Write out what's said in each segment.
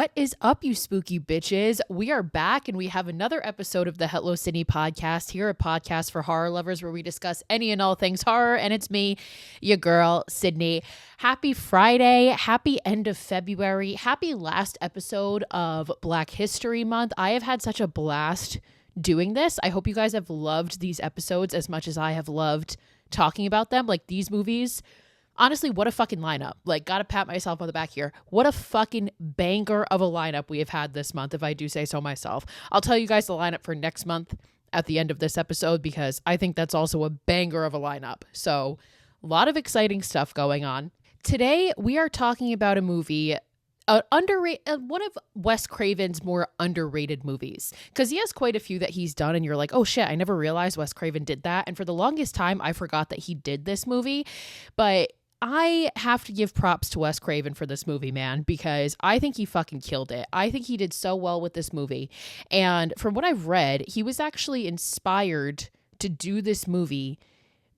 What is up, you spooky bitches? We are back and we have another episode of the Hello Sidney podcast here, a podcast for horror lovers where we discuss any and all things horror. And it's me, your girl, Sidney. Happy Friday. Happy end of February. Happy last episode of Black History Month. I have had such a blast doing this. I hope you guys have loved these episodes as much as I have loved talking about them. Like these movies. Honestly, what a fucking lineup. Like, gotta pat myself on the back here. What a fucking banger of a lineup we have had this month, if I do say so myself. I'll tell you guys the lineup for next month at the end of this episode because I think that's also a banger of a lineup. So, a lot of exciting stuff going on. Today, we are talking about a movie, one of Wes Craven's more underrated movies, because he has quite a few that he's done and you're like, oh shit, I never realized Wes Craven did that. And for the longest time, I forgot that he did this movie, but I have to give props to Wes Craven for this movie, man, because I think he fucking killed it. I think he did so well with this movie. And from what I've read, he was actually inspired to do this movie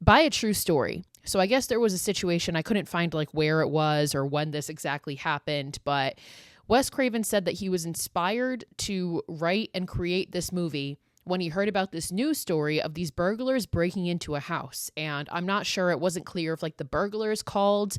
by a true story. So I guess there was a situation, I couldn't find like where it was or when this exactly happened, but Wes Craven said that he was inspired to write and create this movie when he heard about this news story of these burglars breaking into a house. And I'm not sure, it wasn't clear if like the burglars called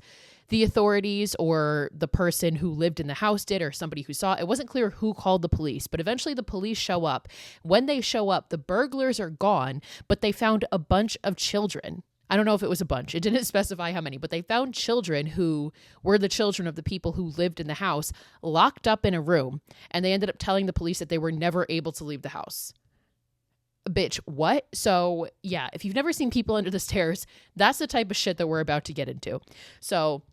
the authorities or the person who lived in the house did or somebody who saw it. It wasn't clear who called the police, but eventually the police show up. When they show up, the burglars are gone, but they found a bunch of children. I don't know if it was a bunch. It didn't specify how many, but they found children who were the children of the people who lived in the house locked up in a room. And they ended up telling the police that they were never able to leave the house. Bitch, what? So yeah, if you've never seen People Under the Stairs, that's the type of shit that we're about to get into. So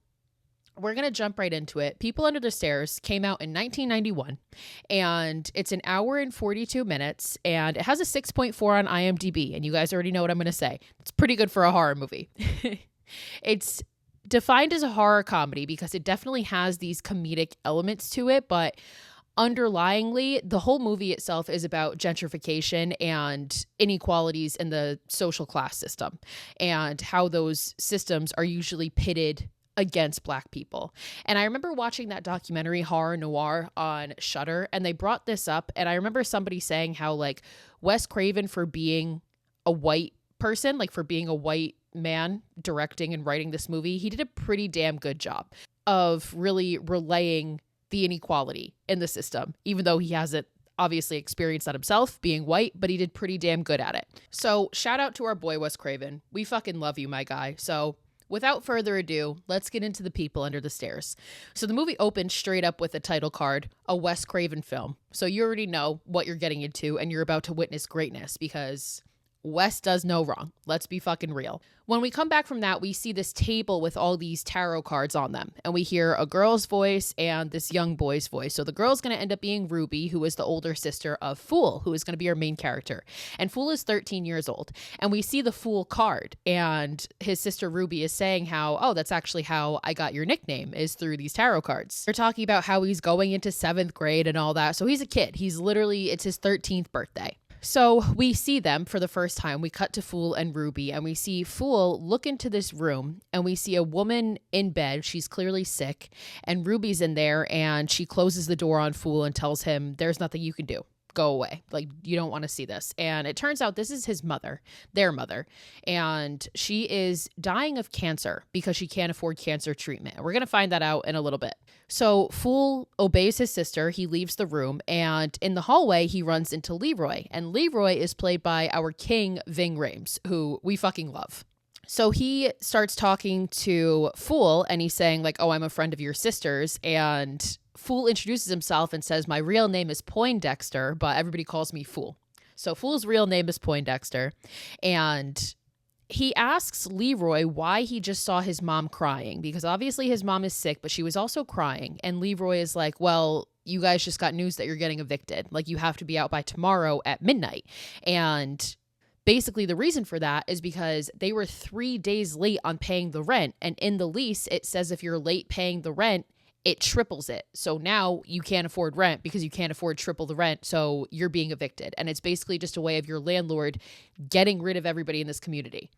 we're going to jump right into it. People Under the Stairs came out in 1991 and it's an hour and 42 minutes and it has a 6.4 on IMDb. And you guys already know what I'm going to say. It's pretty good for a horror movie. It's defined as a horror comedy because it definitely has these comedic elements to it, but underlyingly, the whole movie itself is about gentrification and inequalities in the social class system and how those systems are usually pitted against Black people. And I remember watching that documentary Horror Noir on Shudder, and they brought this up. And I remember somebody saying how like Wes Craven, for being a white person, like for being a white man directing and writing this movie, he did a pretty damn good job of really relaying the inequality in the system, even though he hasn't obviously experienced that himself being white, but he did pretty damn good at it. So shout out to our boy, Wes Craven. We fucking love you, my guy. So without further ado, let's get into the People Under the Stairs. So the movie opens straight up with a title card, a Wes Craven film. So you already know what you're getting into and you're about to witness greatness because Wes does no wrong. Let's be fucking real. When we come back from that, we see this table with all these tarot cards on them. And we hear a girl's voice and this young boy's voice. So the girl's going to end up being Ruby, who is the older sister of Fool, who is going to be our main character. And Fool is 13 years old. And we see the Fool card. And his sister Ruby is saying how, oh, that's actually how I got your nickname, is through these tarot cards. They're talking about how he's going into 7th grade and all that. So he's a kid. It's his 13th birthday. So we see them for the first time. We cut to Fool and Ruby and we see Fool look into this room and we see a woman in bed. She's clearly sick and Ruby's in there and she closes the door on Fool and tells him there's nothing you can do. Go away. Like, you don't want to see this. And it turns out this is his mother, their mother. And she is dying of cancer because she can't afford cancer treatment. We're going to find that out in a little bit. So Fool obeys his sister. He leaves the room. And in the hallway, he runs into Leroy. And Leroy is played by our king, Ving Rhames, who we fucking love. So he starts talking to Fool and he's saying like, oh, I'm a friend of your sister's. And Fool introduces himself and says, my real name is Poindexter, but everybody calls me Fool. So Fool's real name is Poindexter. And he asks Leroy why he just saw his mom crying, because obviously his mom is sick, but she was also crying. And Leroy is like, well, you guys just got news that you're getting evicted. Like, you have to be out by tomorrow at midnight. And basically the reason for that is because they were 3 days late on paying the rent. And in the lease, it says if you're late paying the rent, it triples it. So now you can't afford rent because you can't afford triple the rent. So you're being evicted. And it's basically just a way of your landlord getting rid of everybody in this community.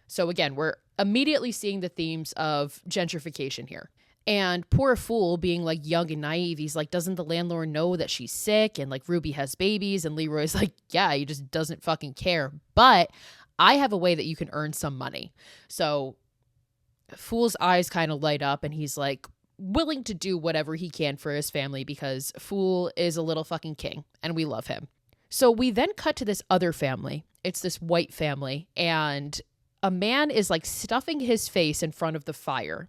So again, we're immediately seeing the themes of gentrification here. And poor Fool, being like young and naive, he's like, doesn't the landlord know that she's sick and like Ruby has babies? And Leroy's like, yeah, he just doesn't fucking care. But I have a way that you can earn some money. So Fool's eyes kind of light up and he's like willing to do whatever he can for his family because Fool is a little fucking king and we love him. So we then cut to this other family. It's this white family, and a man is like stuffing his face in front of the fire.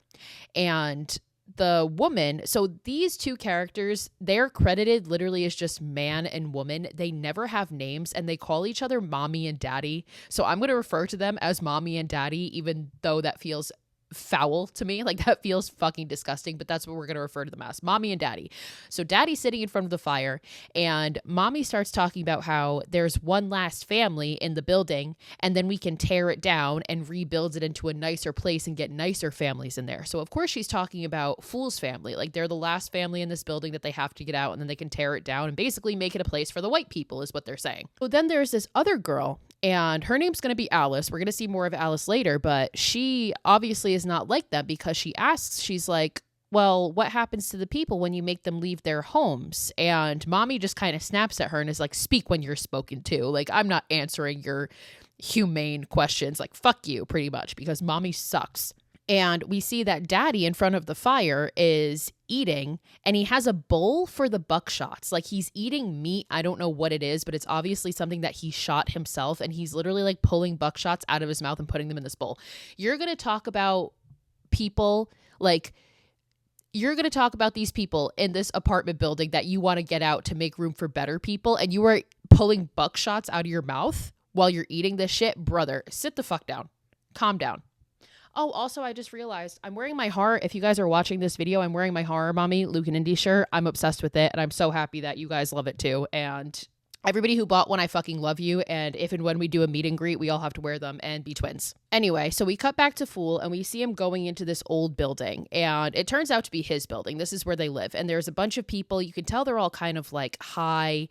And the woman, so these two characters, they're credited literally as just man and woman. They never have names and they call each other mommy and daddy. So I'm going to refer to them as mommy and daddy, even though that feels foul to me. Like that feels fucking disgusting, but that's what we're going to refer to them as, mommy and daddy. So daddy's sitting in front of the fire and mommy starts talking about how there's one last family in the building and then we can tear it down and rebuild it into a nicer place and get nicer families in there. So of course she's talking about Fool's family. Like they're the last family in this building that they have to get out and then they can tear it down and basically make it a place for the white people is what they're saying. So then there's this other girl and her name's going to be Alice. We're going to see more of Alice later, but she obviously is not like that because she asks, she's like, well, what happens to the people when you make them leave their homes? And mommy just kind of snaps at her and is like, speak when you're spoken to. Like, I'm not answering your humane questions. Like, fuck you, pretty much, because mommy sucks. And we see that daddy in front of the fire is eating and he has a bowl for the buckshots. Like he's eating meat. I don't know what it is, but it's obviously something that he shot himself. And he's literally like pulling buckshots out of his mouth and putting them in this bowl. You're going to talk about people like you're going to talk about these people in this apartment building that you want to get out to make room for better people. And you are pulling buckshots out of your mouth while you're eating this shit. Brother, sit the fuck down. Calm down. Oh, also, I just realized I'm wearing my horror. If you guys are watching this video, I'm wearing my Horror Mommy Luke and Indy shirt. I'm obsessed with it, and I'm so happy that you guys love it too. And everybody who bought one, I fucking love you. And if and when we do a meet and greet, we all have to wear them and be twins. Anyway, so we cut back to Fool, and we see him going into this old building. And it turns out to be his building. This is where they live. And there's a bunch of people. You can tell they're all kind of like high.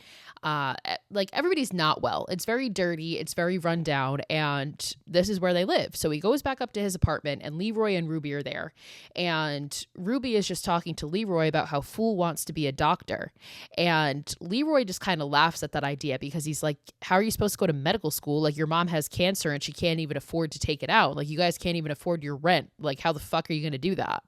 Like everybody's not well. It's very dirty. It's very run down. And this is where they live. So he goes back up to his apartment and Leroy and Ruby are there. And Ruby is just talking to Leroy about how Fool wants to be a doctor. And Leroy just kind of laughs at that idea because he's like, how are you supposed to go to medical school? Like your mom has cancer and she can't even afford to take it out. Like you guys can't even afford your rent. Like how the fuck are you going to do that?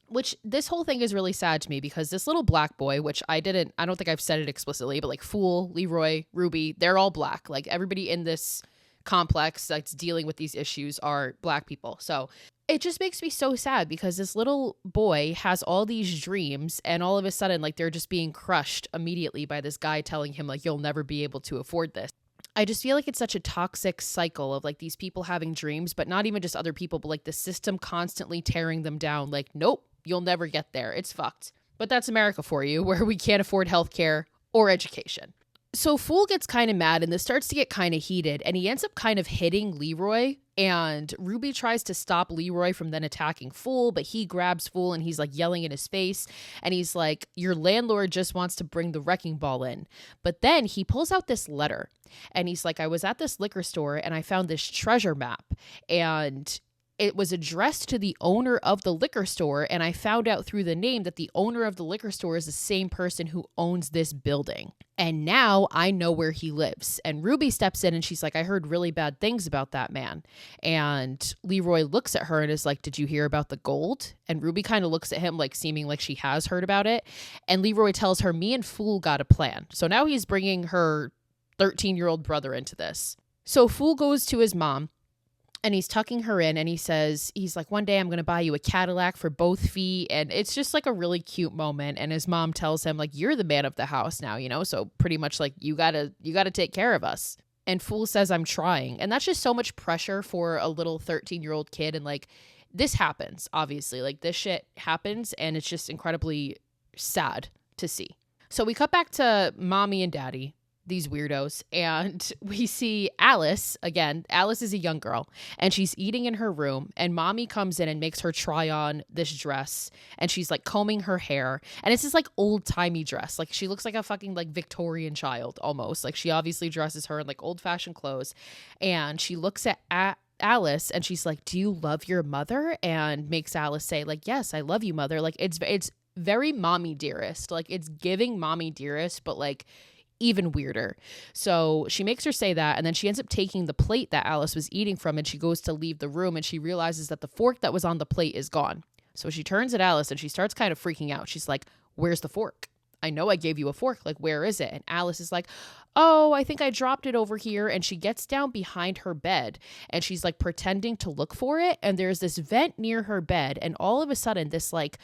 Which this whole thing is really sad to me because this little black boy, which I don't think I've said it explicitly, but like Fool, Leroy, Ruby, they're all black. Like everybody in this complex that's dealing with these issues are black people. So it just makes me so sad because this little boy has all these dreams and all of a sudden like they're just being crushed immediately by this guy telling him like, you'll never be able to afford this. I just feel like it's such a toxic cycle of like these people having dreams, but not even just other people, but like the system constantly tearing them down. Like, nope. You'll never get there. It's fucked. But that's America for you, where we can't afford healthcare or education. So Fool gets kind of mad and this starts to get kind of heated and he ends up kind of hitting Leroy and Ruby tries to stop Leroy from then attacking Fool, but he grabs Fool and he's like yelling in his face and he's like, your landlord just wants to bring the wrecking ball in. But then he pulls out this letter and he's like, I was at this liquor store and I found this treasure map and it was addressed to the owner of the liquor store, and I found out through the name that the owner of the liquor store is the same person who owns this building. And now I know where he lives. And Ruby steps in and she's like, I heard really bad things about that man. And Leroy looks at her and is like, did you hear about the gold? And Ruby kind of looks at him like seeming like she has heard about it. And Leroy tells her, me and Fool got a plan. So now he's bringing her 13-year-old brother into this. So Fool goes to his mom. And he's tucking her in and he says, he's like, one day I'm going to buy you a Cadillac for both feet. And it's just like a really cute moment. And his mom tells him like, you're the man of the house now, you know? So pretty much like, you gotta take care of us. And Fool says, I'm trying. And that's just so much pressure for a little 13-year-old kid. And like, this happens, obviously. Like this shit happens and it's just incredibly sad to see. So we cut back to mommy and daddy, these weirdos, and we see Alice again. Alice is a young girl and she's eating in her room and mommy comes in and makes her try on this dress and she's like combing her hair and it's this like old-timey dress. Like she looks like a fucking like Victorian child almost. Like she obviously dresses her in like old-fashioned clothes and she looks at Alice and she's like, do you love your mother? And makes Alice say like, yes, I love you, mother. Like it's very mommy dearest. Like it's giving mommy dearest, but like even weirder. So she makes her say that, and then she ends up taking the plate that Alice was eating from, and she goes to leave the room, and she realizes that the fork that was on the plate is gone. So she turns at Alice and she starts kind of freaking out. She's like, where's the fork? I know I gave you a fork. Like, where is it? And Alice is like, oh, I think I dropped it over here. And she gets down behind her bed and she's like pretending to look for it. And there's this vent near her bed. And all of a sudden, this like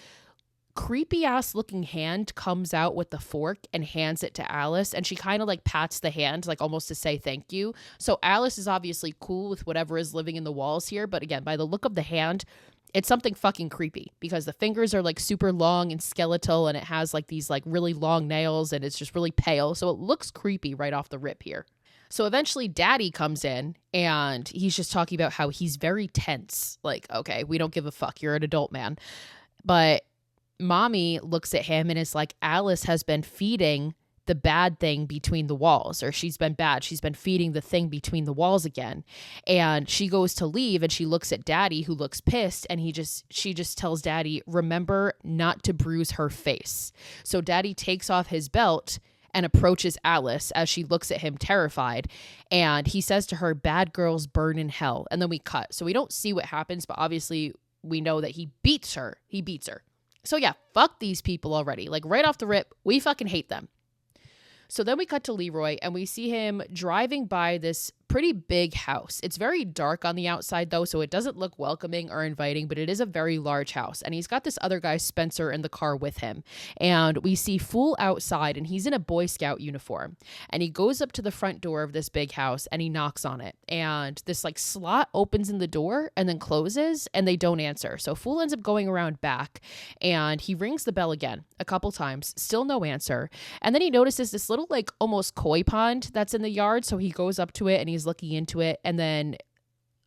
creepy ass looking hand comes out with the fork and hands it to Alice, and she kind of like pats the hand like almost to say thank you. So Alice is obviously cool with whatever is living in the walls here, but again, by the look of the hand, it's something fucking creepy because the fingers are like super long and skeletal, and it has like these like really long nails, and it's just really pale, so it looks creepy right off the rip here. So eventually Daddy comes in and he's just talking about how he's very tense. Like, okay, we don't give a fuck, you're an adult man. But Mommy looks at him and is like, Alice has been feeding the bad thing between the walls, or she's been bad. She's been feeding the thing between the walls again. And she goes to leave and she looks at Daddy, who looks pissed. And she just tells Daddy, remember not to bruise her face. So Daddy takes off his belt and approaches Alice as she looks at him terrified. And he says to her, bad girls burn in hell. And then we cut. So we don't see what happens, but obviously we know that he beats her. He beats her. So yeah, fuck these people already. Like right off the rip, we fucking hate them. So then we cut to Leroy and we see him driving by this pretty big house. It's very dark on the outside though, so it doesn't look welcoming or inviting, but it is a very large house. And he's got this other guy, Spencer, in the car with him. And we see Fool outside and he's in a Boy Scout uniform. And he goes up to the front door of this big house and he knocks on it. And this like slot opens in the door and then closes and they don't answer. So Fool ends up going around back and he rings the bell again a couple times, still no answer. And then he notices this little like almost koi pond that's in the yard. So he goes up to it and he's looking into it, and then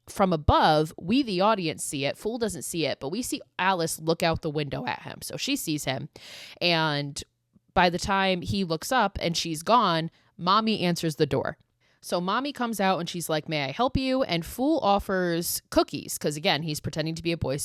from above, we the audience see it. Fool doesn't see it, but we see Alice look out the window at him. So she sees him, and by the time he looks up and she's gone, Mommy answers the door. So Mommy comes out and she's like, may I help you? And Fool offers cookies because, again, he's pretending to be a Boy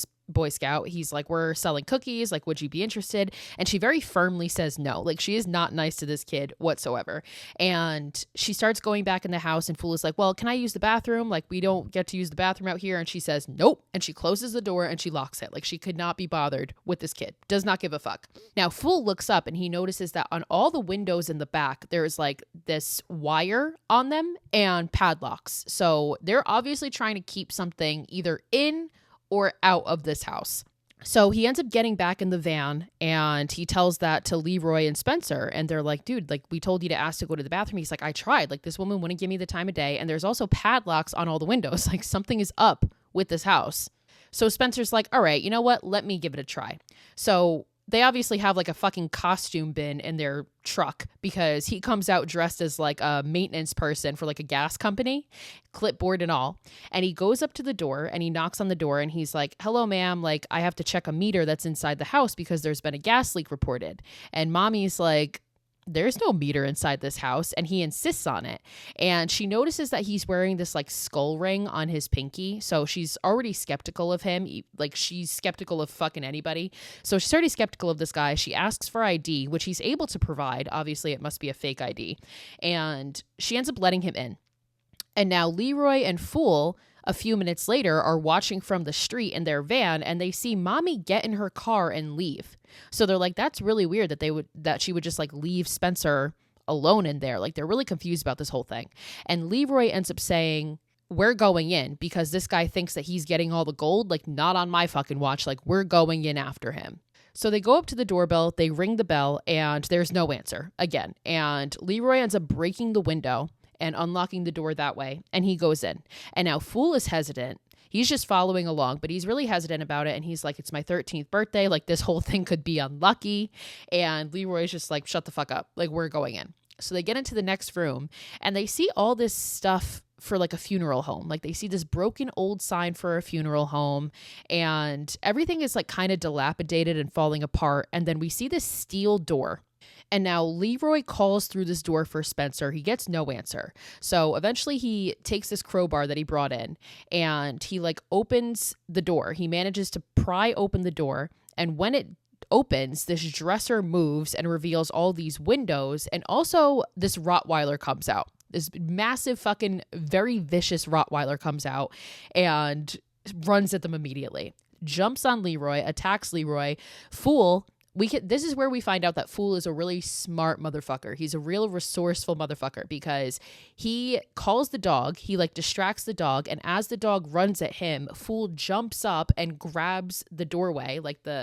Scout. He's like, we're selling cookies. Like, would you be interested? And she very firmly says no. Like, she is not nice to this kid whatsoever. And she starts going back in the house and Fool is like, well, can I use the bathroom? Like, we don't get to use the bathroom out here. And she says, nope. And she closes the door and she locks it. Like, she could not be bothered with this kid. Does not give a fuck. Now, Fool looks up and he notices that on all the windows in the back, there's like this wire on them and padlocks. So they're obviously trying to keep something either in or out of this house. So he ends up getting back in the van and he tells that to Leroy and Spencer. And they're like, dude, like we told you to ask to go to the bathroom. He's like, I tried. Like this woman wouldn't give me the time of day. And there's also padlocks on all the windows. Like something is up with this house. So Spencer's like, all right, you know what? Let me give it a try. So they obviously have like a fucking costume bin in their truck because he comes out dressed as like a maintenance person for like a gas company, clipboard and all. And he goes up to the door and he knocks on the door and he's like, hello, ma'am. Like I have to check a meter that's inside the house because there's been a gas leak reported. And Mommy's like, there's no meter inside this house, and he insists on it. And she notices that he's wearing this like skull ring on his pinky, so she's already skeptical of him. Like she's skeptical of fucking anybody, so she's already skeptical of this guy. She asks for ID, which he's able to provide. Obviously it must be a fake ID, and she ends up letting him in. And now Leroy and Fool, a few minutes later, are watching from the street in their van, and they see Mommy get in her car and leave. So they're like, that's really weird that she would just like leave Spencer alone in there. Like they're really confused about this whole thing. And Leroy ends up saying, we're going in because this guy thinks that he's getting all the gold. Like not on my fucking watch. Like we're going in after him. So they go up to the doorbell, they ring the bell, and there's no answer again. And Leroy ends up breaking the window and unlocking the door that way, and he goes in. And now Fool is hesitant. He's just following along, but he's really hesitant about it, and he's like, it's my 13th birthday, like this whole thing could be unlucky. And Leroy's just like, shut the fuck up, like we're going in. So they get into the next room, and they see all this stuff for like a funeral home. Like they see this broken old sign for a funeral home, and everything is like kind of dilapidated and falling apart. And then we see this steel door. And now Leroy calls through this door for Spencer. He gets no answer. So eventually he takes this crowbar that he brought in and he like opens the door. He manages to pry open the door. And when it opens, this dresser moves and reveals all these windows. And also this Rottweiler comes out. This massive fucking very vicious Rottweiler comes out and runs at them immediately. Jumps on Leroy, attacks Leroy. Fool. This is where we find out that Fool is a really smart motherfucker. He's a real resourceful motherfucker because he calls the dog. He like distracts the dog. And as the dog runs at him, Fool jumps up and grabs the doorway.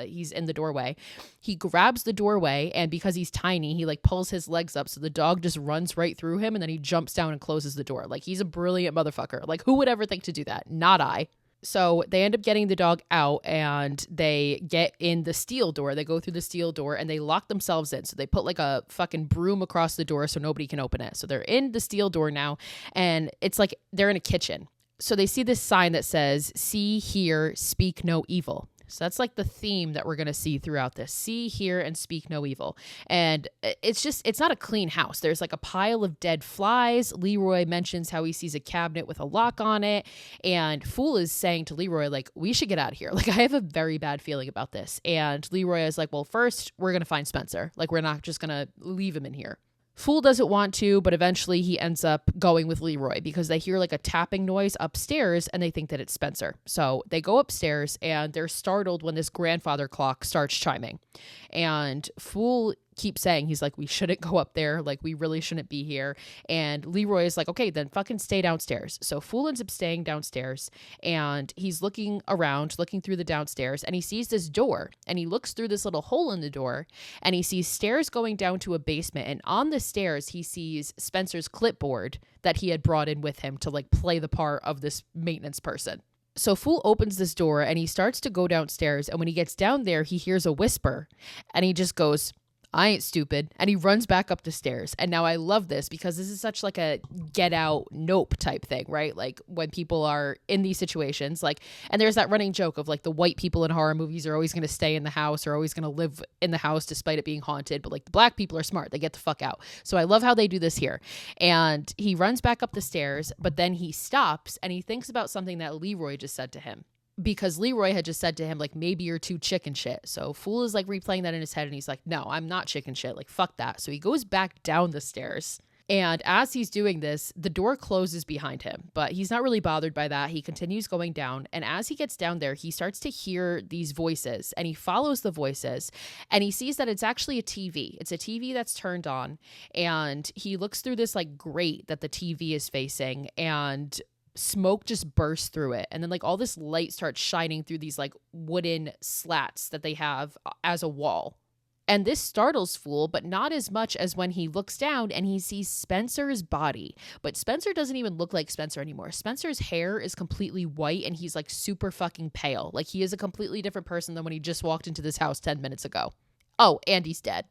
He's in the doorway. He grabs the doorway. And because he's tiny, he like pulls his legs up. So the dog just runs right through him. And then he jumps down and closes the door. Like he's a brilliant motherfucker. Like who would ever think to do that? Not I. So they end up getting the dog out and they get in the steel door. They go through the steel door and they lock themselves in. So they put like a fucking broom across the door so nobody can open it. So they're in the steel door now and it's like they're in a kitchen. So they see this sign that says, "See, hear, speak no evil." So that's like the theme that we're going to see throughout this. See, hear, and speak no evil. And it's not a clean house. There's like a pile of dead flies. Leroy mentions how he sees a cabinet with a lock on it. And Fool is saying to Leroy, like, we should get out of here. Like, I have a very bad feeling about this. And Leroy is like, well, first, we're going to find Spencer. Like, we're not just going to leave him in here. Fool doesn't want to, but eventually he ends up going with Leroy because they hear like a tapping noise upstairs and they think that it's Spencer. So they go upstairs and they're startled when this grandfather clock starts chiming. And Fool keeps saying, he's like, we shouldn't go up there. Like, we really shouldn't be here. And Leroy is like, okay, then fucking stay downstairs. So Fool ends up staying downstairs and he's looking around, looking through the downstairs, and he sees this door and he looks through this little hole in the door and he sees stairs going down to a basement. And on the stairs, he sees Spencer's clipboard that he had brought in with him to like play the part of this maintenance person. So Fool opens this door and he starts to go downstairs. And when he gets down there, he hears a whisper and he just goes, I ain't stupid. And he runs back up the stairs. And now I love this because this is such like a get out nope type thing, right? Like when people are in these situations, like, and there's that running joke of like the white people in horror movies are always going to stay in the house or always going to live in the house despite it being haunted. But like the black people are smart. They get the fuck out. So I love how they do this here. And he runs back up the stairs, but then he stops and he thinks about something that Leroy just said to him. Because Leroy had just said to him, like, maybe you're too chicken shit. So Fool is like replaying that in his head and he's like, no, I'm not chicken shit. Like, fuck that. So he goes back down the stairs. And as he's doing this, the door closes behind him, but he's not really bothered by that. He continues going down. And as he gets down there, he starts to hear these voices and he follows the voices and he sees that it's actually a TV. It's a TV that's turned on and he looks through this like grate that the TV is facing and smoke just bursts through it. And then like all this light starts shining through these like wooden slats that they have as a wall. And this startles Fool, but not as much as when he looks down and he sees Spencer's body. But Spencer doesn't even look like Spencer anymore. Spencer's hair is completely white and he's like super fucking pale. Like he is a completely different person than when he just walked into this house 10 minutes ago. Oh, and he's dead.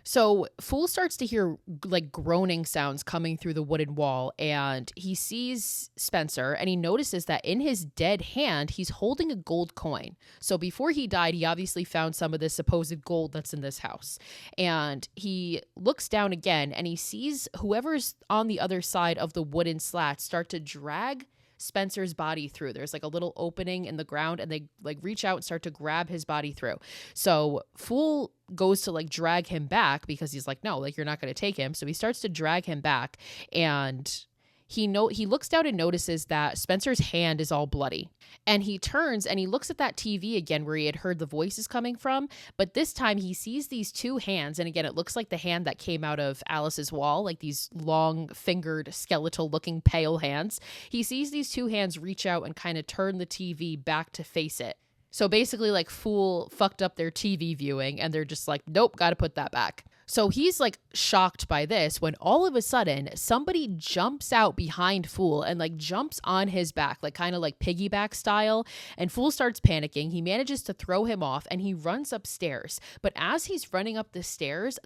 So Fool starts to hear like groaning sounds coming through the wooden wall and he sees Spencer and he notices that in his dead hand, he's holding a gold coin. So before he died, he obviously found some of this supposed gold that's in this house. And he looks down again and he sees whoever's on the other side of the wooden slats start to drag Spencer's body through. There's like a little opening in the ground and they like reach out and start to grab his body through. So Fool goes to like drag him back because he's like, no, like you're not going to take him. So he starts to drag him back and he looks down and notices that Spencer's hand is all bloody. And he turns and he looks at that TV again where he had heard the voices coming from. But this time he sees these two hands. And again, it looks like the hand that came out of Alice's wall, like these long fingered skeletal looking pale hands. He sees these two hands reach out and kind of turn the TV back to face it. So basically like Fool fucked up their TV viewing and they're just like, nope, got to put that back. So he's like shocked by this when all of a sudden somebody jumps out behind Fool and like jumps on his back, like kind of like piggyback style. And Fool starts panicking. He manages to throw him off and he runs upstairs. But as he's running up the stairs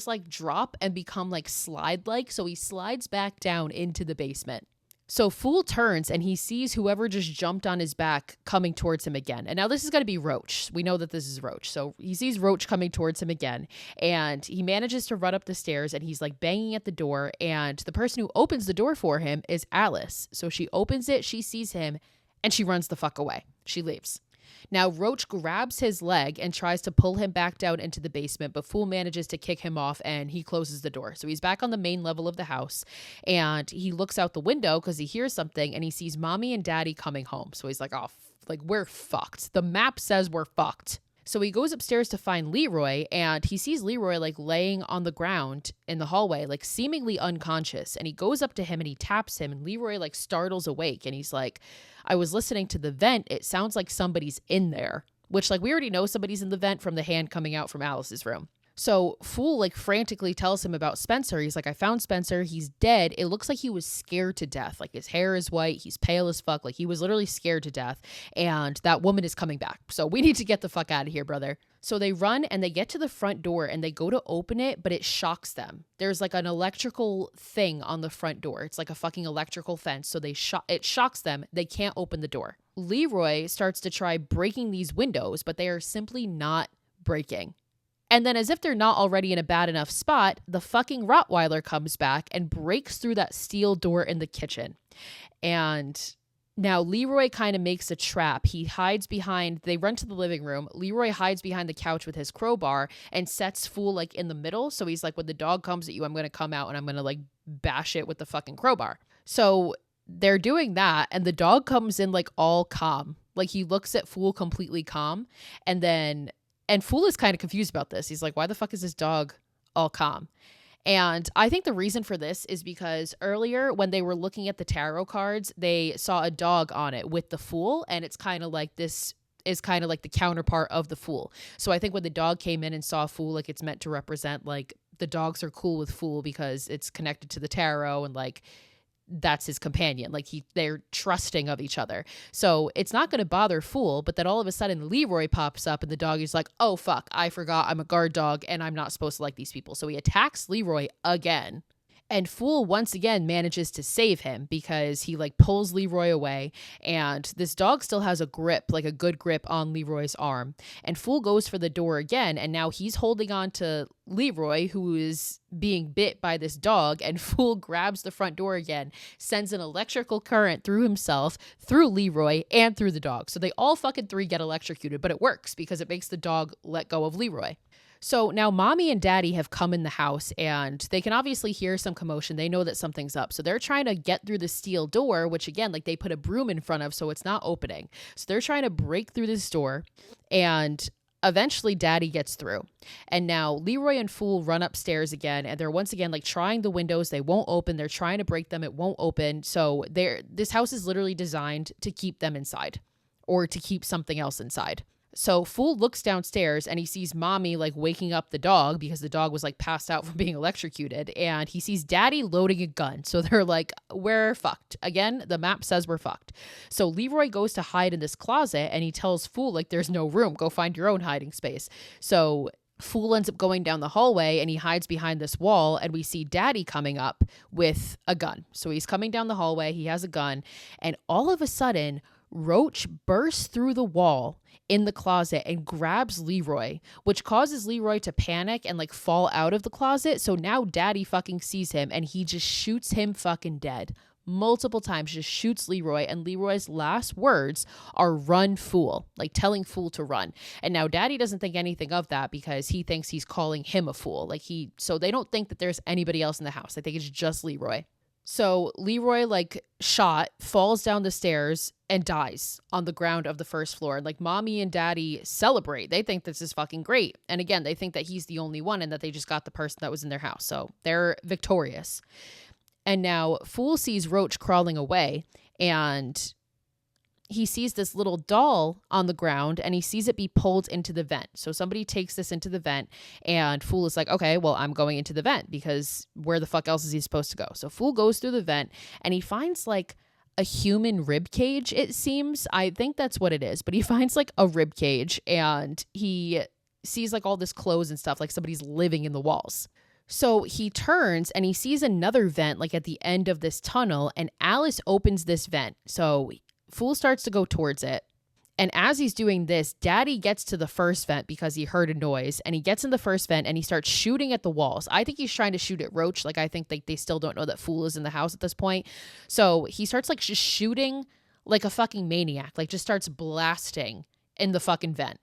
like drop and become like slide like. So he slides back down into the basement. So Fool turns and he sees whoever just jumped on his back coming towards him again. And now this is going to be Roach. We know that this is Roach. So he sees Roach coming towards him again, and he manages to run up the stairs, and he's like banging at the door. And the person who opens the door for him is Alice. So she opens it, she sees him, and she runs the fuck away. She leaves. Now, Roach grabs his leg and tries to pull him back down into the basement, but Fool manages to kick him off and he closes the door. So he's back on the main level of the house, and he looks out the window because he hears something, and he sees Mommy and Daddy coming home. So he's like, oh, we're fucked. The map says we're fucked. So he goes upstairs to find Leroy, and he sees Leroy like laying on the ground in the hallway, like seemingly unconscious. And he goes up to him and he taps him, and Leroy like startles awake, and he's like, I was listening to the vent. It sounds like somebody's in there, which like we already know somebody's in the vent from the hand coming out from Alice's room. So Fool like frantically tells him about Spencer. He's like, I found Spencer. He's dead. It looks like he was scared to death. Like his hair is white. He's pale as fuck. Like he was literally scared to death. And that woman is coming back. So we need to get the fuck out of here, brother. So they run and they get to the front door and they go to open it, but it shocks them. There's like an electrical thing on the front door. It's like a fucking electrical fence. So it shocks them. They can't open the door. Leroy starts to try breaking these windows, but they are simply not breaking. And then as if they're not already in a bad enough spot, the fucking Rottweiler comes back and breaks through that steel door in the kitchen. And now Leroy kind of makes a trap. He hides behind, they run to the living room. Leroy hides behind the couch with his crowbar and sets Fool like in the middle. So he's like, when the dog comes at you, I'm going to come out and I'm going to like bash it with the fucking crowbar. So they're doing that. And the dog comes in like all calm. Like he looks at Fool completely calm. And Fool is kind of confused about this. He's like, why the fuck is this dog all calm? And I think the reason for this is because earlier when they were looking at the tarot cards, they saw a dog on it with the Fool. And it's kind of like this is kind of like the counterpart of the Fool. So I think when the dog came in and saw Fool, like it's meant to represent like the dogs are cool with Fool because it's connected to the tarot and like that's his companion. Like they're trusting of each other. So it's not going to bother Fool, but then all of a sudden Leroy pops up and the dog is like, oh fuck, I forgot I'm a guard dog and I'm not supposed to like these people. So he attacks Leroy again. And Fool once again manages to save him because he like pulls Leroy away, and this dog still has a grip, like a good grip on Leroy's arm. And Fool goes for the door again, and now he's holding on to Leroy, who is being bit by this dog, and Fool grabs the front door again, sends an electrical current through himself, through Leroy, and through the dog. So they all fucking three get electrocuted, but it works because it makes the dog let go of Leroy. So now Mommy and Daddy have come in the house and they can obviously hear some commotion. They know that something's up. So they're trying to get through the steel door, which again, like they put a broom in front of, so it's not opening. So they're trying to break through this door, and eventually Daddy gets through. And now Leroy and Fool run upstairs again, and they're once again like trying the windows. They won't open. They're trying to break them. It won't open. So this house is literally designed to keep them inside or to keep something else inside. So Fool looks downstairs and he sees Mommy like waking up the dog because the dog was like passed out from being electrocuted, and he sees Daddy loading a gun. So they're like, we're fucked. Again, the map says we're fucked. So Leroy goes to hide in this closet and he tells Fool like, there's no room. Go find your own hiding space. So Fool ends up going down the hallway and he hides behind this wall, and we see Daddy coming up with a gun. So he's coming down the hallway. He has a gun, and all of a sudden Roach bursts through the wall in the closet and grabs Leroy, which causes Leroy to panic and like fall out of the closet. So now Daddy fucking sees him and he just shoots him fucking dead multiple times, just shoots Leroy. And Leroy's last words are run, Fool, like telling Fool to run. And now Daddy doesn't think anything of that because he thinks he's calling him a fool. So they don't think that there's anybody else in the house. They think it's just Leroy. So Leroy, like shot, falls down the stairs and dies on the ground of the first floor. Like Mommy and Daddy celebrate. They think this is fucking great. And again, they think that he's the only one and that they just got the person that was in their house. So they're victorious. And now Fool sees Roach crawling away, and he sees this little doll on the ground and he sees it be pulled into the vent. So somebody takes this into the vent, and Fool is like, okay, well, I'm going into the vent because where the fuck else is he supposed to go? So Fool goes through the vent and he finds like a human rib cage, it seems. I think that's what it is, but he finds like a rib cage and he sees like all this clothes and stuff, like somebody's living in the walls. So he turns and he sees another vent like at the end of this tunnel, and Alice opens this vent. So Fool starts to go towards it. And as he's doing this, Daddy gets to the first vent because he heard a noise, and he gets in the first vent and he starts shooting at the walls. I think he's trying to shoot at Roach. Like, I think they still don't know that Fool is in the house at this point. So he starts like just shooting like a fucking maniac, like just starts blasting in the fucking vent.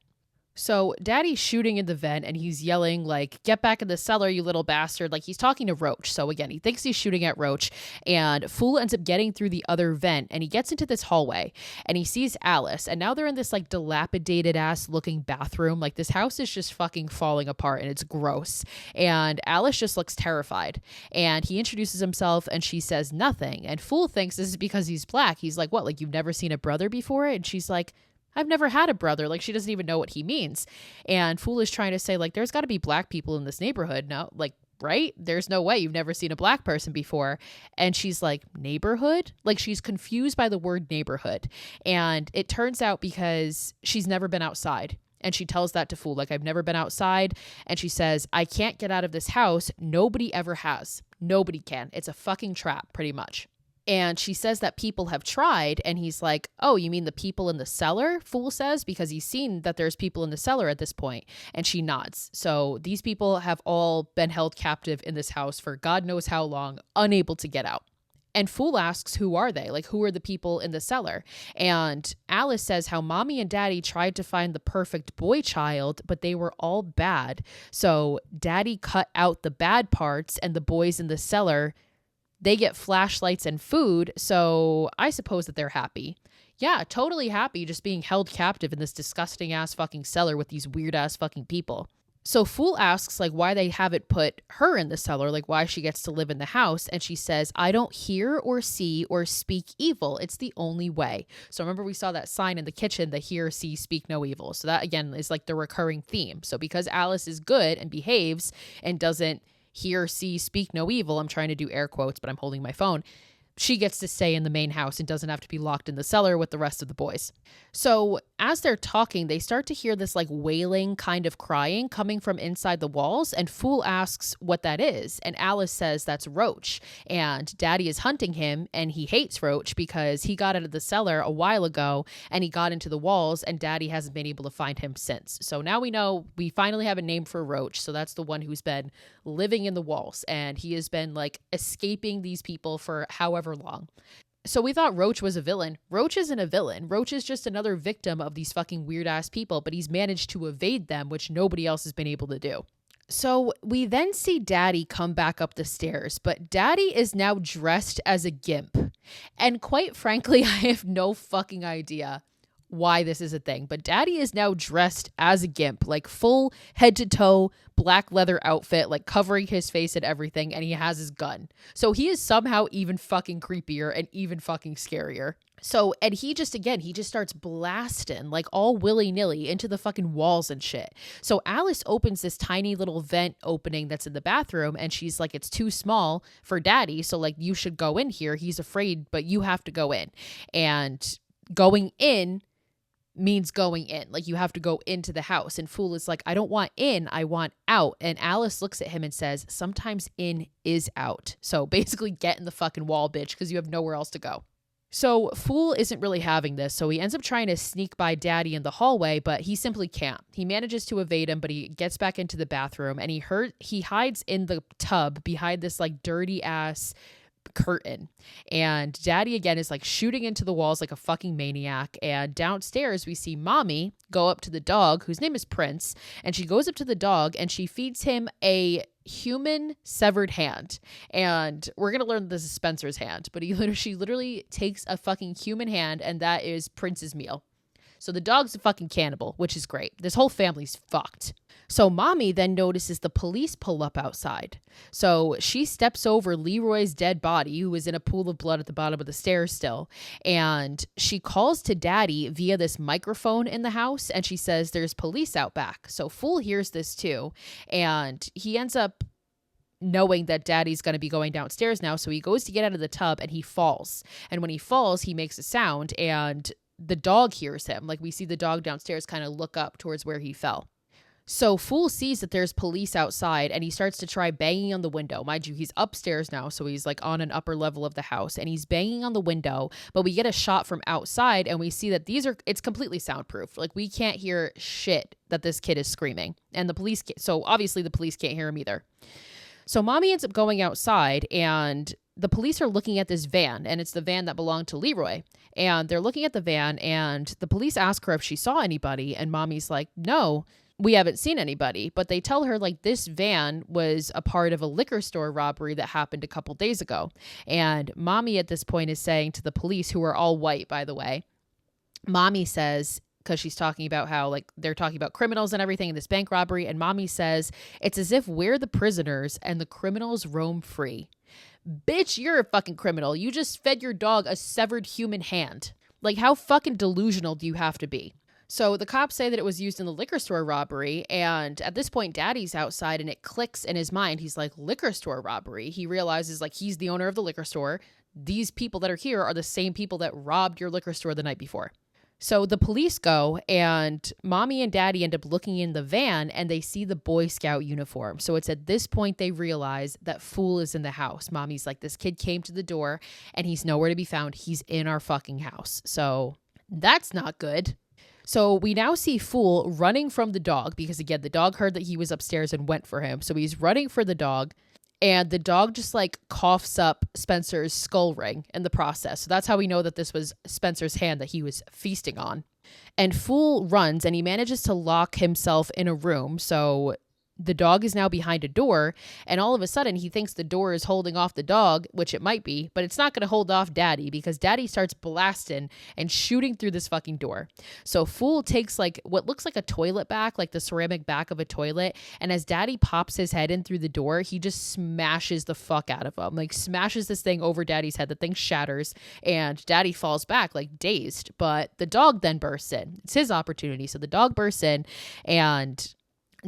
So Daddy's shooting in the vent and he's yelling like, "Get back in the cellar, you little bastard." Like he's talking to Roach. So again, he thinks he's shooting at Roach, and Fool ends up getting through the other vent and he gets into this hallway and he sees Alice, and now they're in this like dilapidated ass looking bathroom. Like this house is just fucking falling apart and it's gross. And Alice just looks terrified, and he introduces himself and she says nothing. And Fool thinks this is because he's black. He's like, "What, like you've never seen a brother before?" And she's like, "I've never had a brother." Like she doesn't even know what he means. And Fool is trying to say like, there's got to be black people in this neighborhood. No, like, right? There's no way you've never seen a black person before. And she's like, "Neighborhood?" Like she's confused by the word neighborhood. And it turns out because she's never been outside. And she tells that to Fool, like, "I've never been outside." And she says, "I can't get out of this house. Nobody ever has. Nobody can. It's a fucking trap, pretty much." And she says that people have tried, and he's like, "Oh, you mean the people in the cellar?" Fool says, because he's seen that there's people in the cellar at this point. And she nods. So these people have all been held captive in this house for God knows how long, unable to get out. And Fool asks, who are they? Like, who are the people in the cellar? And Alice says how Mommy and Daddy tried to find the perfect boy child, but they were all bad. So Daddy cut out the bad parts, and the boys in the cellar, they get flashlights and food, so I suppose that they're happy. Yeah, totally happy just being held captive in this disgusting ass fucking cellar with these weird ass fucking people. So Fool asks like why they haven't put her in the cellar, like why she gets to live in the house, and she says, "I don't hear or see or speak evil. It's the only way." So remember we saw that sign in the kitchen, the hear, see, speak no evil. So that again is like the recurring theme. So because Alice is good and behaves and doesn't hear, see, speak no evil, I'm trying to do air quotes, but I'm holding my phone, she gets to stay in the main house and doesn't have to be locked in the cellar with the rest of the boys. So as they're talking, they start to hear this like wailing kind of crying coming from inside the walls, and Fool asks what that is, and Alice says that's Roach, and Daddy is hunting him, and he hates Roach because he got out of the cellar a while ago and he got into the walls, and Daddy hasn't been able to find him since. So now we finally have a name for Roach. So that's the one who's been living in the walls, and he has been like escaping these people for however long. So we thought Roach was a villain. Roach isn't a villain. Roach is just another victim of these fucking weird ass people, but he's managed to evade them, which nobody else has been able to do. So we then see Daddy come back up the stairs, but Daddy is now dressed as a gimp. And quite frankly, I have no fucking idea why this is a thing, but Daddy is now dressed as a gimp, like full head to toe black leather outfit, like covering his face and everything, and he has his gun. So he is somehow even fucking creepier and even fucking scarier. So, and he just starts blasting like all willy-nilly into the fucking walls and shit. So Alice opens this tiny little vent opening that's in the bathroom, and she's like, "It's too small for Daddy, so like you should go in here. He's afraid, but you have to go in." And going in means going in. Like you have to go into the house. And Fool is like, "I don't want in, I want out." And Alice looks at him and says, "Sometimes in is out. So basically get in the fucking wall, bitch, because you have nowhere else to go." So Fool isn't really having this, so he ends up trying to sneak by Daddy in the hallway, but he simply can't. He manages to evade him, but he gets back into the bathroom, and he hides in the tub behind this like dirty ass curtain. And Daddy again is like shooting into the walls like a fucking maniac. And downstairs we see Mommy go up to the dog, whose name is Prince, and she goes up to the dog and she feeds him a human severed hand. And we're gonna learn this is Spencer's hand, but she literally takes a fucking human hand, and that is Prince's meal. So the dog's a fucking cannibal, which is great. This whole family's fucked. So Mommy then notices the police pull up outside. So she steps over Leroy's dead body, who is in a pool of blood at the bottom of the stairs still. And she calls to Daddy via this microphone in the house, and she says there's police out back. So Fool hears this too, and he ends up knowing that Daddy's going to be going downstairs now. So he goes to get out of the tub, and he falls. And when he falls, he makes a sound, and the dog hears him. Like we see the dog downstairs kind of look up towards where he fell. So Fool sees that there's police outside and he starts to try banging on the window. Mind you, he's upstairs now, so he's like on an upper level of the house and he's banging on the window, but we get a shot from outside and we see that it's completely soundproof. Like we can't hear shit that this kid is screaming. And so obviously the police can't hear him either. So Mommy ends up going outside and the police are looking at this van, and it's the van that belonged to Leroy. And they're looking at the van and the police ask her if she saw anybody and Mommy's like, no, we haven't seen anybody. But they tell her like this van was a part of a liquor store robbery that happened a couple days ago. And Mommy at this point is saying to the police, who are all white, by the way, Mommy says, because she's talking about how like they're talking about criminals and everything in this bank robbery. And Mommy says, it's as if we're the prisoners and the criminals roam free. Bitch, you're a fucking criminal. You just fed your dog a severed human hand. Like, how fucking delusional do you have to be? So the cops say that it was used in the liquor store robbery. And at this point, Daddy's outside and it clicks in his mind. He's like, liquor store robbery. He realizes like he's the owner of the liquor store. These people that are here are the same people that robbed your liquor store the night before. So the police go and Mommy and Daddy end up looking in the van and they see the Boy Scout uniform. So it's at this point they realize that Fool is in the house. Mommy's like, this kid came to the door and he's nowhere to be found. He's in our fucking house. So that's not good. So we now see Fool running from the dog because, again, the dog heard that he was upstairs and went for him. So he's running for the dog. And the dog just like coughs up Spencer's skull ring in the process. So that's how we know that this was Spencer's hand that he was feasting on. And Fool runs and he manages to lock himself in a room. So the dog is now behind a door. And all of a sudden he thinks the door is holding off the dog, which it might be, but it's not going to hold off Daddy because Daddy starts blasting and shooting through this fucking door. So Fool takes like what looks like a toilet back, like the ceramic back of a toilet. And as Daddy pops his head in through the door, he just smashes the fuck out of him, like smashes this thing over Daddy's head. The thing shatters and Daddy falls back like dazed, but the dog then bursts in. It's his opportunity. So the dog bursts in and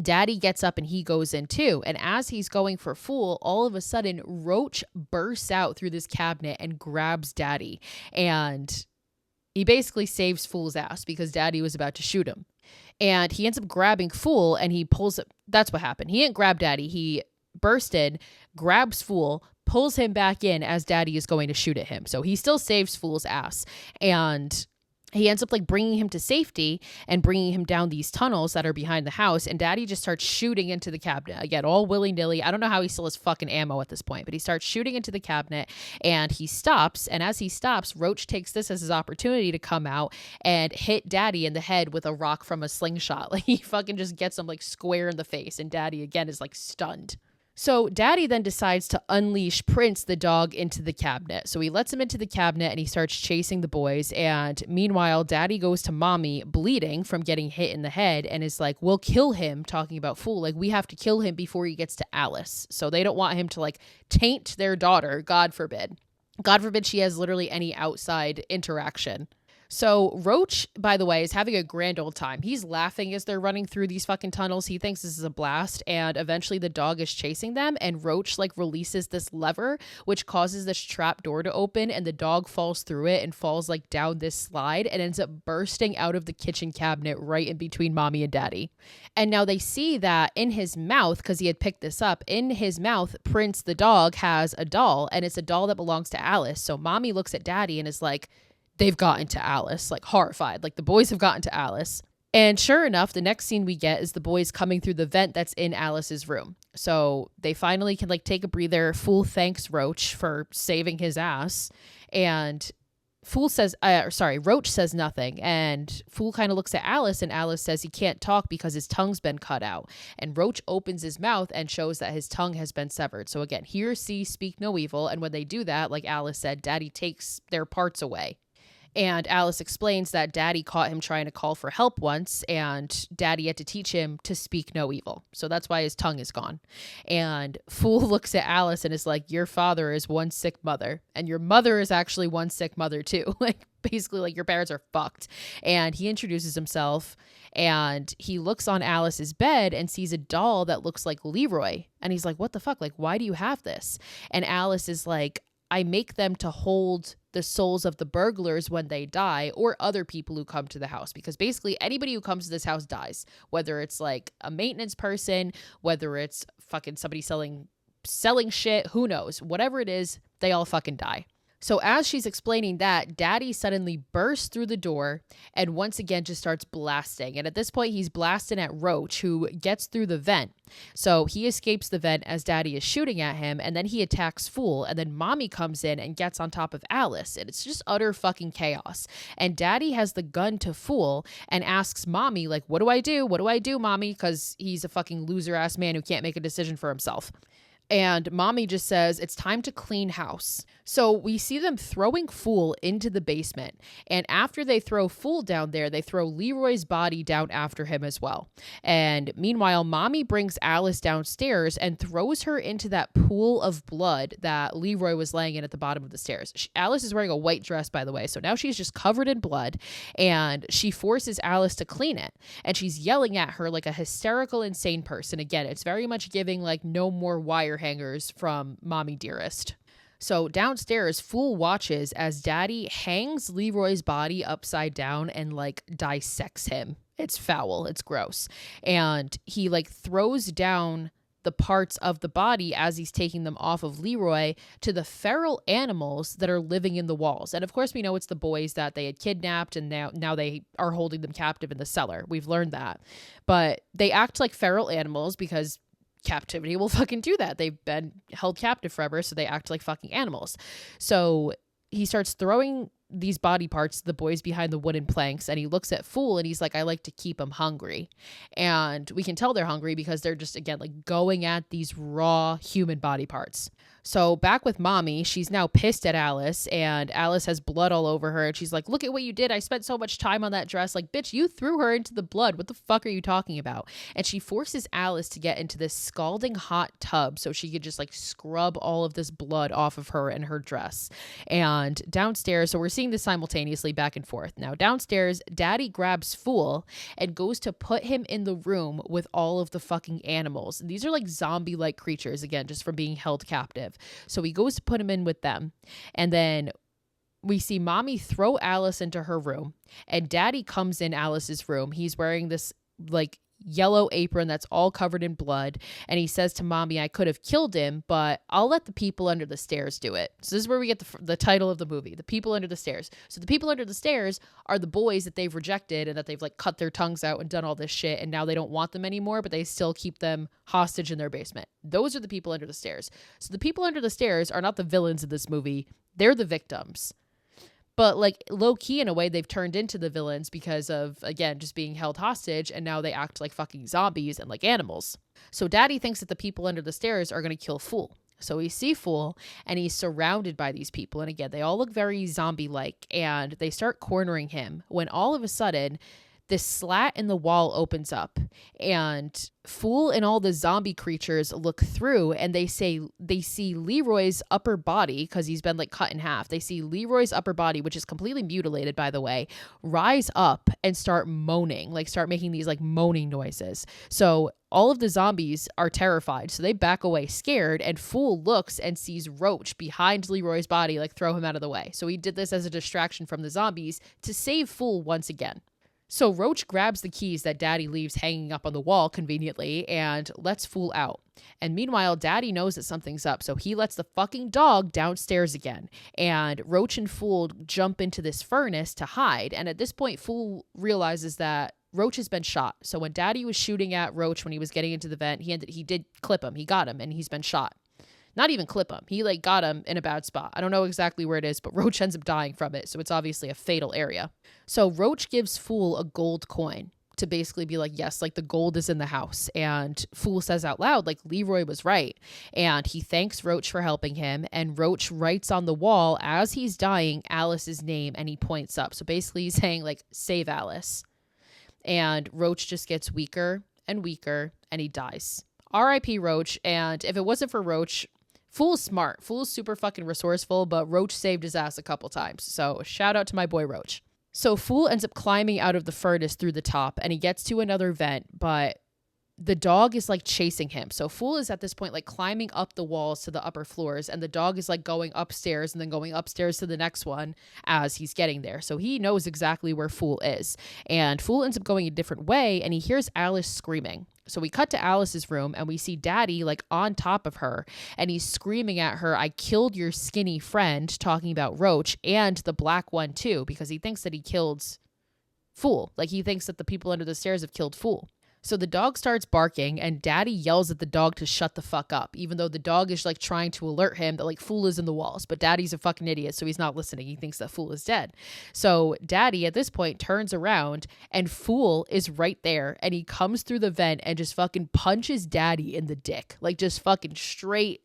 Daddy gets up and he goes in too. And as he's going for Fool, all of a sudden Roach bursts out through this cabinet and grabs Daddy. And he basically saves Fool's ass because Daddy was about to shoot him. And he ends up grabbing Fool and he pulls it. That's what happened. He didn't grab Daddy. He burst in, grabs Fool, pulls him back in as Daddy is going to shoot at him. So he still saves Fool's ass. And he ends up like bringing him to safety and bringing him down these tunnels that are behind the house. And Daddy just starts shooting into the cabinet again, all willy nilly. I don't know how he still has fucking ammo at this point, but he starts shooting into the cabinet and he stops. And as he stops, Roach takes this as his opportunity to come out and hit Daddy in the head with a rock from a slingshot. Like he fucking just gets him like square in the face. And Daddy again is like stunned. So Daddy then decides to unleash Prince, the dog, into the cabinet. So he lets him into the cabinet and he starts chasing the boys. And meanwhile, Daddy goes to Mommy bleeding from getting hit in the head and is like, we'll kill him, talking about Fool. Like, we have to kill him before he gets to Alice. So they don't want him to like taint their daughter. God forbid. God forbid she has literally any outside interaction. So Roach, by the way, is having a grand old time. He's laughing as they're running through these fucking tunnels. He thinks this is a blast. And eventually the dog is chasing them. And Roach like releases this lever, which causes this trap door to open. And the dog falls through it and falls like down this slide and ends up bursting out of the kitchen cabinet right in between Mommy and Daddy. And now they see that in his mouth, because he had picked this up, in his mouth, Prince, the dog, has a doll. And it's a doll that belongs to Alice. So Mommy looks at Daddy and is like, they've gotten to Alice, like horrified. Like the boys have gotten to Alice. And sure enough, the next scene we get is the boys coming through the vent that's in Alice's room. So they finally can like take a breather. Fool thanks Roach for saving his ass. And Roach says nothing. And Fool kind of looks at Alice and Alice says he can't talk because his tongue's been cut out. And Roach opens his mouth and shows that his tongue has been severed. So again, hear, see, speak no evil. And when they do that, like Alice said, Daddy takes their parts away. And Alice explains that Daddy caught him trying to call for help once, and Daddy had to teach him to speak no evil. So that's why his tongue is gone. And Fool looks at Alice and is like, your father is one sick mother, and your mother is actually one sick mother too. Like basically like your parents are fucked. And he introduces himself and he looks on Alice's bed and sees a doll that looks like Leroy. And he's like, what the fuck? Like, why do you have this? And Alice is like, I make them to hold the souls of the burglars when they die or other people who come to the house, because basically anybody who comes to this house dies, whether it's like a maintenance person, whether it's fucking somebody selling shit, who knows, whatever it is, they all fucking die. So as she's explaining that, Daddy suddenly bursts through the door and once again just starts blasting. And at this point, he's blasting at Roach, who gets through the vent. So he escapes the vent as Daddy is shooting at him, and then he attacks Fool, and then Mommy comes in and gets on top of Alice, and it's just utter fucking chaos. And Daddy has the gun to Fool and asks Mommy, like, what do I do? What do I do, Mommy? Because he's a fucking loser-ass man who can't make a decision for himself. And Mommy just says, it's time to clean house. So we see them throwing Fool into the basement. And after they throw Fool down there, they throw Leroy's body down after him as well. And meanwhile, Mommy brings Alice downstairs and throws her into that pool of blood that Leroy was laying in at the bottom of the stairs. Alice is wearing a white dress, by the way. So now she's just covered in blood. And she forces Alice to clean it. And she's yelling at her like a hysterical, insane person. Again, it's very much giving like no more wire hangers from Mommy Dearest. So downstairs, Fool watches as Daddy hangs Leroy's body upside down and like dissects him. It's foul. It's gross. And he like throws down the parts of the body as he's taking them off of Leroy to the feral animals that are living in the walls. And of course, we know it's the boys that they had kidnapped and now they are holding them captive in the cellar. We've learned that. But they act like feral animals because captivity will fucking do that. They've been held captive forever, so they act like fucking animals. So he starts throwing these body parts to the boys behind the wooden planks, and he looks at Fool and he's like, I like to keep them hungry. And we can tell they're hungry because they're just, again, like going at these raw human body parts. So back with Mommy, she's now pissed at Alice, and Alice has blood all over her, and she's like, look at what you did. I spent so much time on that dress. Like, bitch, you threw her into the blood. What the fuck are you talking about? And she forces Alice to get into this scalding hot tub so she could just like scrub all of this blood off of her and her dress. And downstairs, so we're seeing this simultaneously back and forth. Now downstairs, Daddy grabs Fool and goes to put him in the room with all of the fucking animals. These are like zombie-like creatures, again, just from being held captive. So he goes to put him in with them. And then we see Mommy throw Alice into her room, and Daddy comes in Alice's room. He's wearing this like yellow apron that's all covered in blood. And he says to Mommy, I could have killed him, but I'll let the people under the stairs do it. So this is where we get the title of the movie, The People Under the Stairs. So the people under the stairs are the boys that they've rejected and that they've like cut their tongues out and done all this shit. And now they don't want them anymore, but they still keep them hostage in their basement. Those are the people under the stairs. So the people under the stairs are not the villains of this movie. They're the victims. But like low key in a way, they've turned into the villains because of, again, just being held hostage. And now they act like fucking zombies and like animals. So Daddy thinks that the people under the stairs are going to kill Fool. So we see Fool and he's surrounded by these people. And again, they all look very zombie-like, and they start cornering him when all of a sudden this slat in the wall opens up, and Fool and all the zombie creatures look through, and they see Leroy's upper body, because he's been like cut in half. They see Leroy's upper body, which is completely mutilated, by the way, rise up and start moaning, like start making these like moaning noises. So all of the zombies are terrified, so they back away scared, and Fool looks and sees Roach behind Leroy's body, like throw him out of the way. So he did this as a distraction from the zombies to save Fool once again. So Roach grabs the keys that Daddy leaves hanging up on the wall conveniently and lets Fool out. And meanwhile, Daddy knows that something's up, so he lets the fucking dog downstairs again. And Roach and Fool jump into this furnace to hide. And at this point, Fool realizes that Roach has been shot. So when Daddy was shooting at Roach when he was getting into the vent, he did clip him. He got him, and he's been shot. Not even clip him. He like got him in a bad spot. I don't know exactly where it is, but Roach ends up dying from it. So it's obviously a fatal area. So Roach gives Fool a gold coin to basically be like, yes, like the gold is in the house. And Fool says out loud, like, Leroy was right. And he thanks Roach for helping him. And Roach writes on the wall as he's dying Alice's name, and he points up. So basically he's saying like, save Alice. And Roach just gets weaker and weaker, and he dies. R.I.P. Roach. And if it wasn't for Roach, Fool's smart. Fool's super fucking resourceful, but Roach saved his ass a couple times. So shout out to my boy Roach. So Fool ends up climbing out of the furnace through the top, and he gets to another vent, but the dog is like chasing him. So Fool is at this point like climbing up the walls to the upper floors, and the dog is like going upstairs and then going upstairs to the next one as he's getting there. So he knows exactly where Fool is. And Fool ends up going a different way, and he hears Alice screaming. So we cut to Alice's room and we see Daddy like on top of her, and he's screaming at her, "I killed your skinny friend," talking about Roach and the black one too, because he thinks that he killed Fool. Like he thinks that the people under the stairs have killed Fool. So the dog starts barking, and Daddy yells at the dog to shut the fuck up, even though the dog is like trying to alert him that like Fool is in the walls. But Daddy's a fucking idiot, so he's not listening. He thinks that Fool is dead. So Daddy at this point turns around, and Fool is right there, and he comes through the vent and just fucking punches Daddy in the dick. Like just fucking straight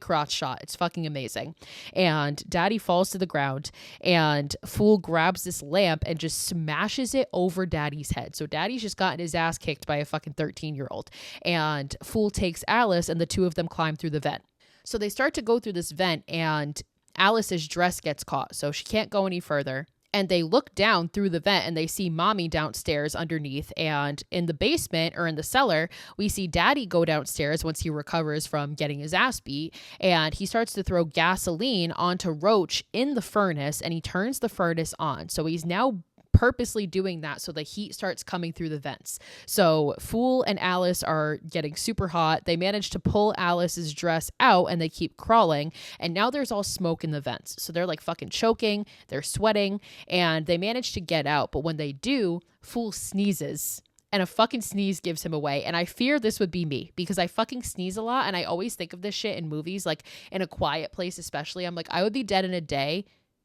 crotch shot. It's fucking amazing. And Daddy falls to the ground, and Fool grabs this lamp and just smashes it over Daddy's head. So Daddy's just gotten his ass kicked by a fucking 13-year-old, and Fool takes Alice, and the two of them climb through the vent. So they start to go through this vent, and Alice's dress gets caught, so she can't go any further. And they look down through the vent and they see Mommy downstairs underneath. And in the basement, or in the cellar, we see Daddy go downstairs once he recovers from getting his ass beat. And he starts to throw gasoline onto Roach in the furnace, and he turns the furnace on. So he's now purposely doing that so the heat starts coming through the vents. So Fool and Alice are getting super hot. They manage to pull Alice's dress out, and they keep crawling, and now there's all smoke in the vents. So they're like fucking choking, they're sweating, and they manage to get out. But when they do, Fool sneezes, and a fucking sneeze gives him away. And I fear this would be me, because I fucking sneeze a lot, and I always think of this shit in movies, like in A Quiet Place especially. I'm like, I would be dead in a day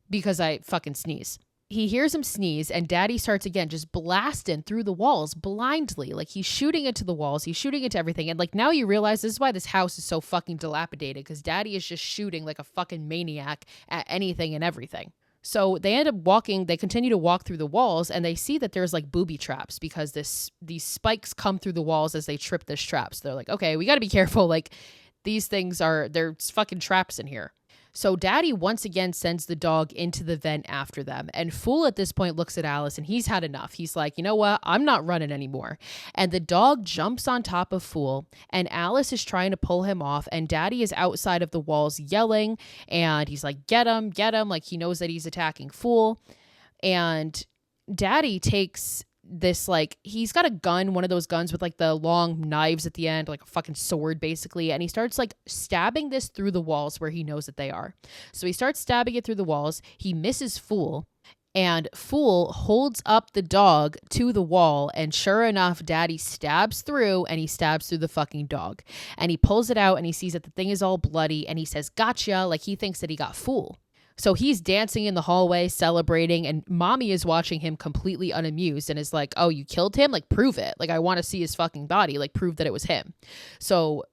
because I fucking sneeze. He hears him sneeze, and Daddy starts again just blasting through the walls blindly. Like he's shooting into the walls, he's shooting into everything. And like now you realize this is why this house is so fucking dilapidated, because Daddy is just shooting like a fucking maniac at anything and everything. So they end up walking, they continue to walk through the walls, and they see that there's like booby traps, because these spikes come through the walls as they trip this trap. So they're like, okay, we got to be careful. Like these things there's fucking traps in here. So Daddy once again sends the dog into the vent after them. And Fool at this point looks at Alice, and he's had enough. He's like, you know what? I'm not running anymore. And the dog jumps on top of Fool, and Alice is trying to pull him off. And Daddy is outside of the walls yelling, and he's like, get him, get him. Like he knows that he's attacking Fool. And Daddy takes this, like, he's got a gun, one of those guns with like the long knives at the end, like a fucking sword basically, and he starts like stabbing this through the walls where he knows that they are. So he starts stabbing it through the walls. He misses Fool, and Fool holds up the dog to the wall, and sure enough, Daddy stabs through, and he stabs through the fucking dog, and he pulls it out, and he sees that the thing is all bloody, and he says gotcha, like he thinks that he got Fool. So he's dancing in the hallway, celebrating, and Mommy is watching him completely unamused and is like, oh, you killed him? Like, prove it. Like, I want to see his fucking body. Like, prove that it was him. So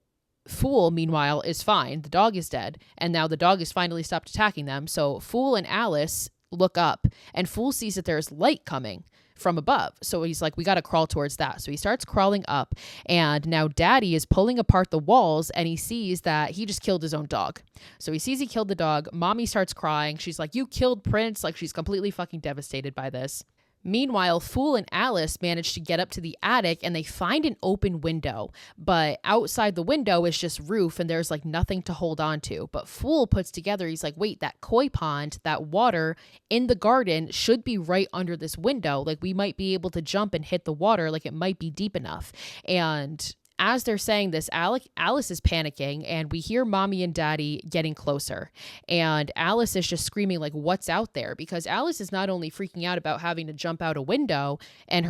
Fool, meanwhile, is fine. The dog is dead, and now the dog has finally stopped attacking them. So Fool and Alice look up, and Fool sees that there's light coming from above. So he's like, we got to crawl towards that. So he starts crawling up, and now Daddy is pulling apart the walls, and he sees that he just killed his own dog. So he sees he killed the dog. Mommy starts crying. She's like, you killed Prince. Like she's completely fucking devastated by this. Meanwhile, Fool and Alice manage to get up to the attic, and they find an open window, but outside the window is just roof, and there's like nothing to hold on to. But Fool puts together, he's like, wait, that koi pond, that water in the garden should be right under this window. Like we might be able to jump and hit the water, like it might be deep enough. And as they're saying this, Alice is panicking, and we hear Mommy and Daddy getting closer. And Alice is just screaming, like, what's out there? Because Alice is not only freaking out about having to jump out a window and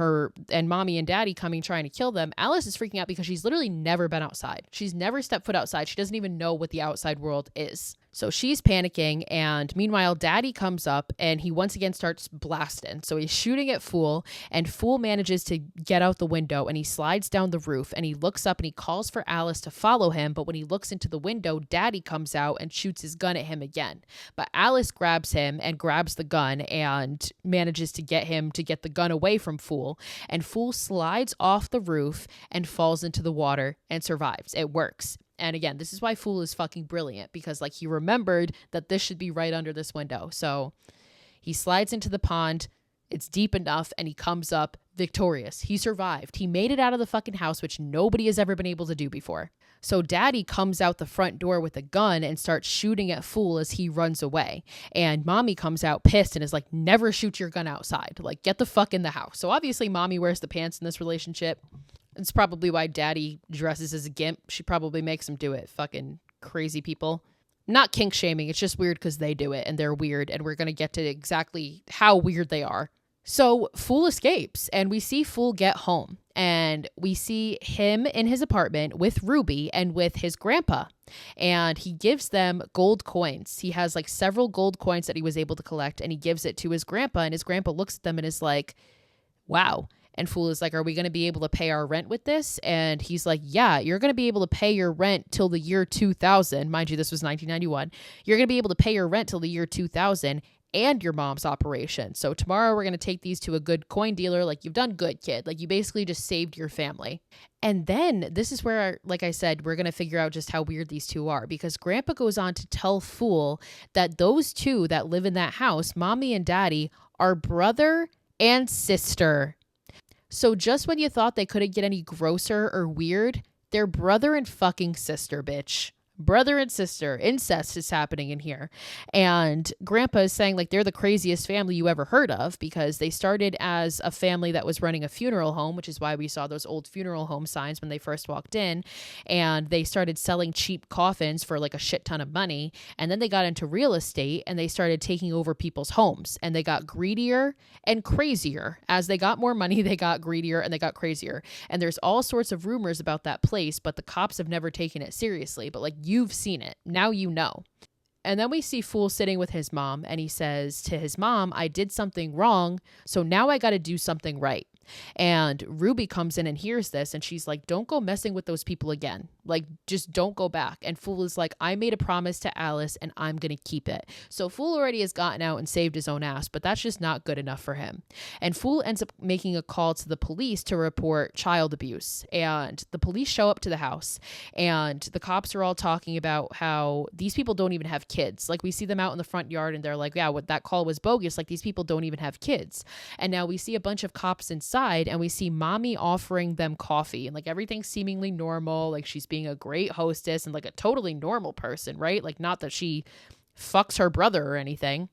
Mommy and Daddy coming trying to kill them. Alice is freaking out because she's literally never been outside. She's never stepped foot outside. She doesn't even know what the outside world is. So she's panicking, and meanwhile, Daddy comes up, and he once again starts blasting. So he's shooting at Fool, and Fool manages to get out the window, and he slides down the roof, and he looks up, and he calls for Alice to follow him, but when he looks into the window, Daddy comes out and shoots his gun at him again. But Alice grabs him and grabs the gun and manages to get him to get the gun away from Fool, and Fool slides off the roof and falls into the water and survives. It works. And again, this is why Fool is fucking brilliant, because like he remembered that this should be right under this window. So he slides into the pond. It's deep enough, and he comes up victorious. He survived. He made it out of the fucking house, which nobody has ever been able to do before. So Daddy comes out the front door with a gun and starts shooting at Fool as he runs away. And Mommy comes out pissed and is like, never shoot your gun outside. Like, get the fuck in the house. So obviously Mommy wears the pants in this relationship. It's probably why Daddy dresses as a gimp. She probably makes him do it. Fucking crazy people. Not kink shaming. It's just weird because they do it and they're weird. And we're going to get to exactly how weird they are. So Fool escapes and we see Fool get home and we see him in his apartment with Ruby and with his grandpa, and he gives them gold coins. He has like several gold coins that he was able to collect and he gives it to his grandpa, and his grandpa looks at them and is like, wow. And Fool is like, are we going to be able to pay our rent with this? And he's like, yeah, you're going to be able to pay your rent till the year 2000. Mind you, this was 1991. You're going to be able to pay your rent till the year 2000 and your mom's operation. So tomorrow we're going to take these to a good coin dealer. Like, you've done good, kid. Like, you basically just saved your family. And then this is where, like I said, we're going to figure out just how weird these two are, because Grandpa goes on to tell Fool that those two that live in that house, Mommy and Daddy, are brother and sister. So just when you thought they couldn't get any grosser or weird, they're brother and fucking sister, bitch. Brother and sister. Incest is happening in here. And Grandpa is saying like they're the craziest family you ever heard of, because they started as a family that was running a funeral home, which is why we saw those old funeral home signs when they first walked in. And they started selling cheap coffins for like a shit ton of money. And then they got into real estate and they started taking over people's homes, and they got greedier and crazier. As they got more money, they got greedier and they got crazier. And there's all sorts of rumors about that place, but the cops have never taken it seriously. But like, you've seen it. Now you know. And then we see Fool sitting with his mom, and he says to his mom, I did something wrong, so now I got to do something right. And Ruby comes in and hears this, and she's like, don't go messing with those people again. Like, just don't go back. And Fool is like, I made a promise to Alice and I'm going to keep it. So Fool already has gotten out and saved his own ass, but that's just not good enough for him. And Fool ends up making a call to the police to report child abuse. And the police show up to the house, and the cops are all talking about how these people don't even have kids. Like, we see them out in the front yard and they're like, yeah, what that call was bogus. Like, these people don't even have kids. And now we see a bunch of cops inside, and we see Mommy offering them coffee, and like everything's seemingly normal. Like, she's being a great hostess and like a totally normal person, right? Like, not that she fucks her brother or anything.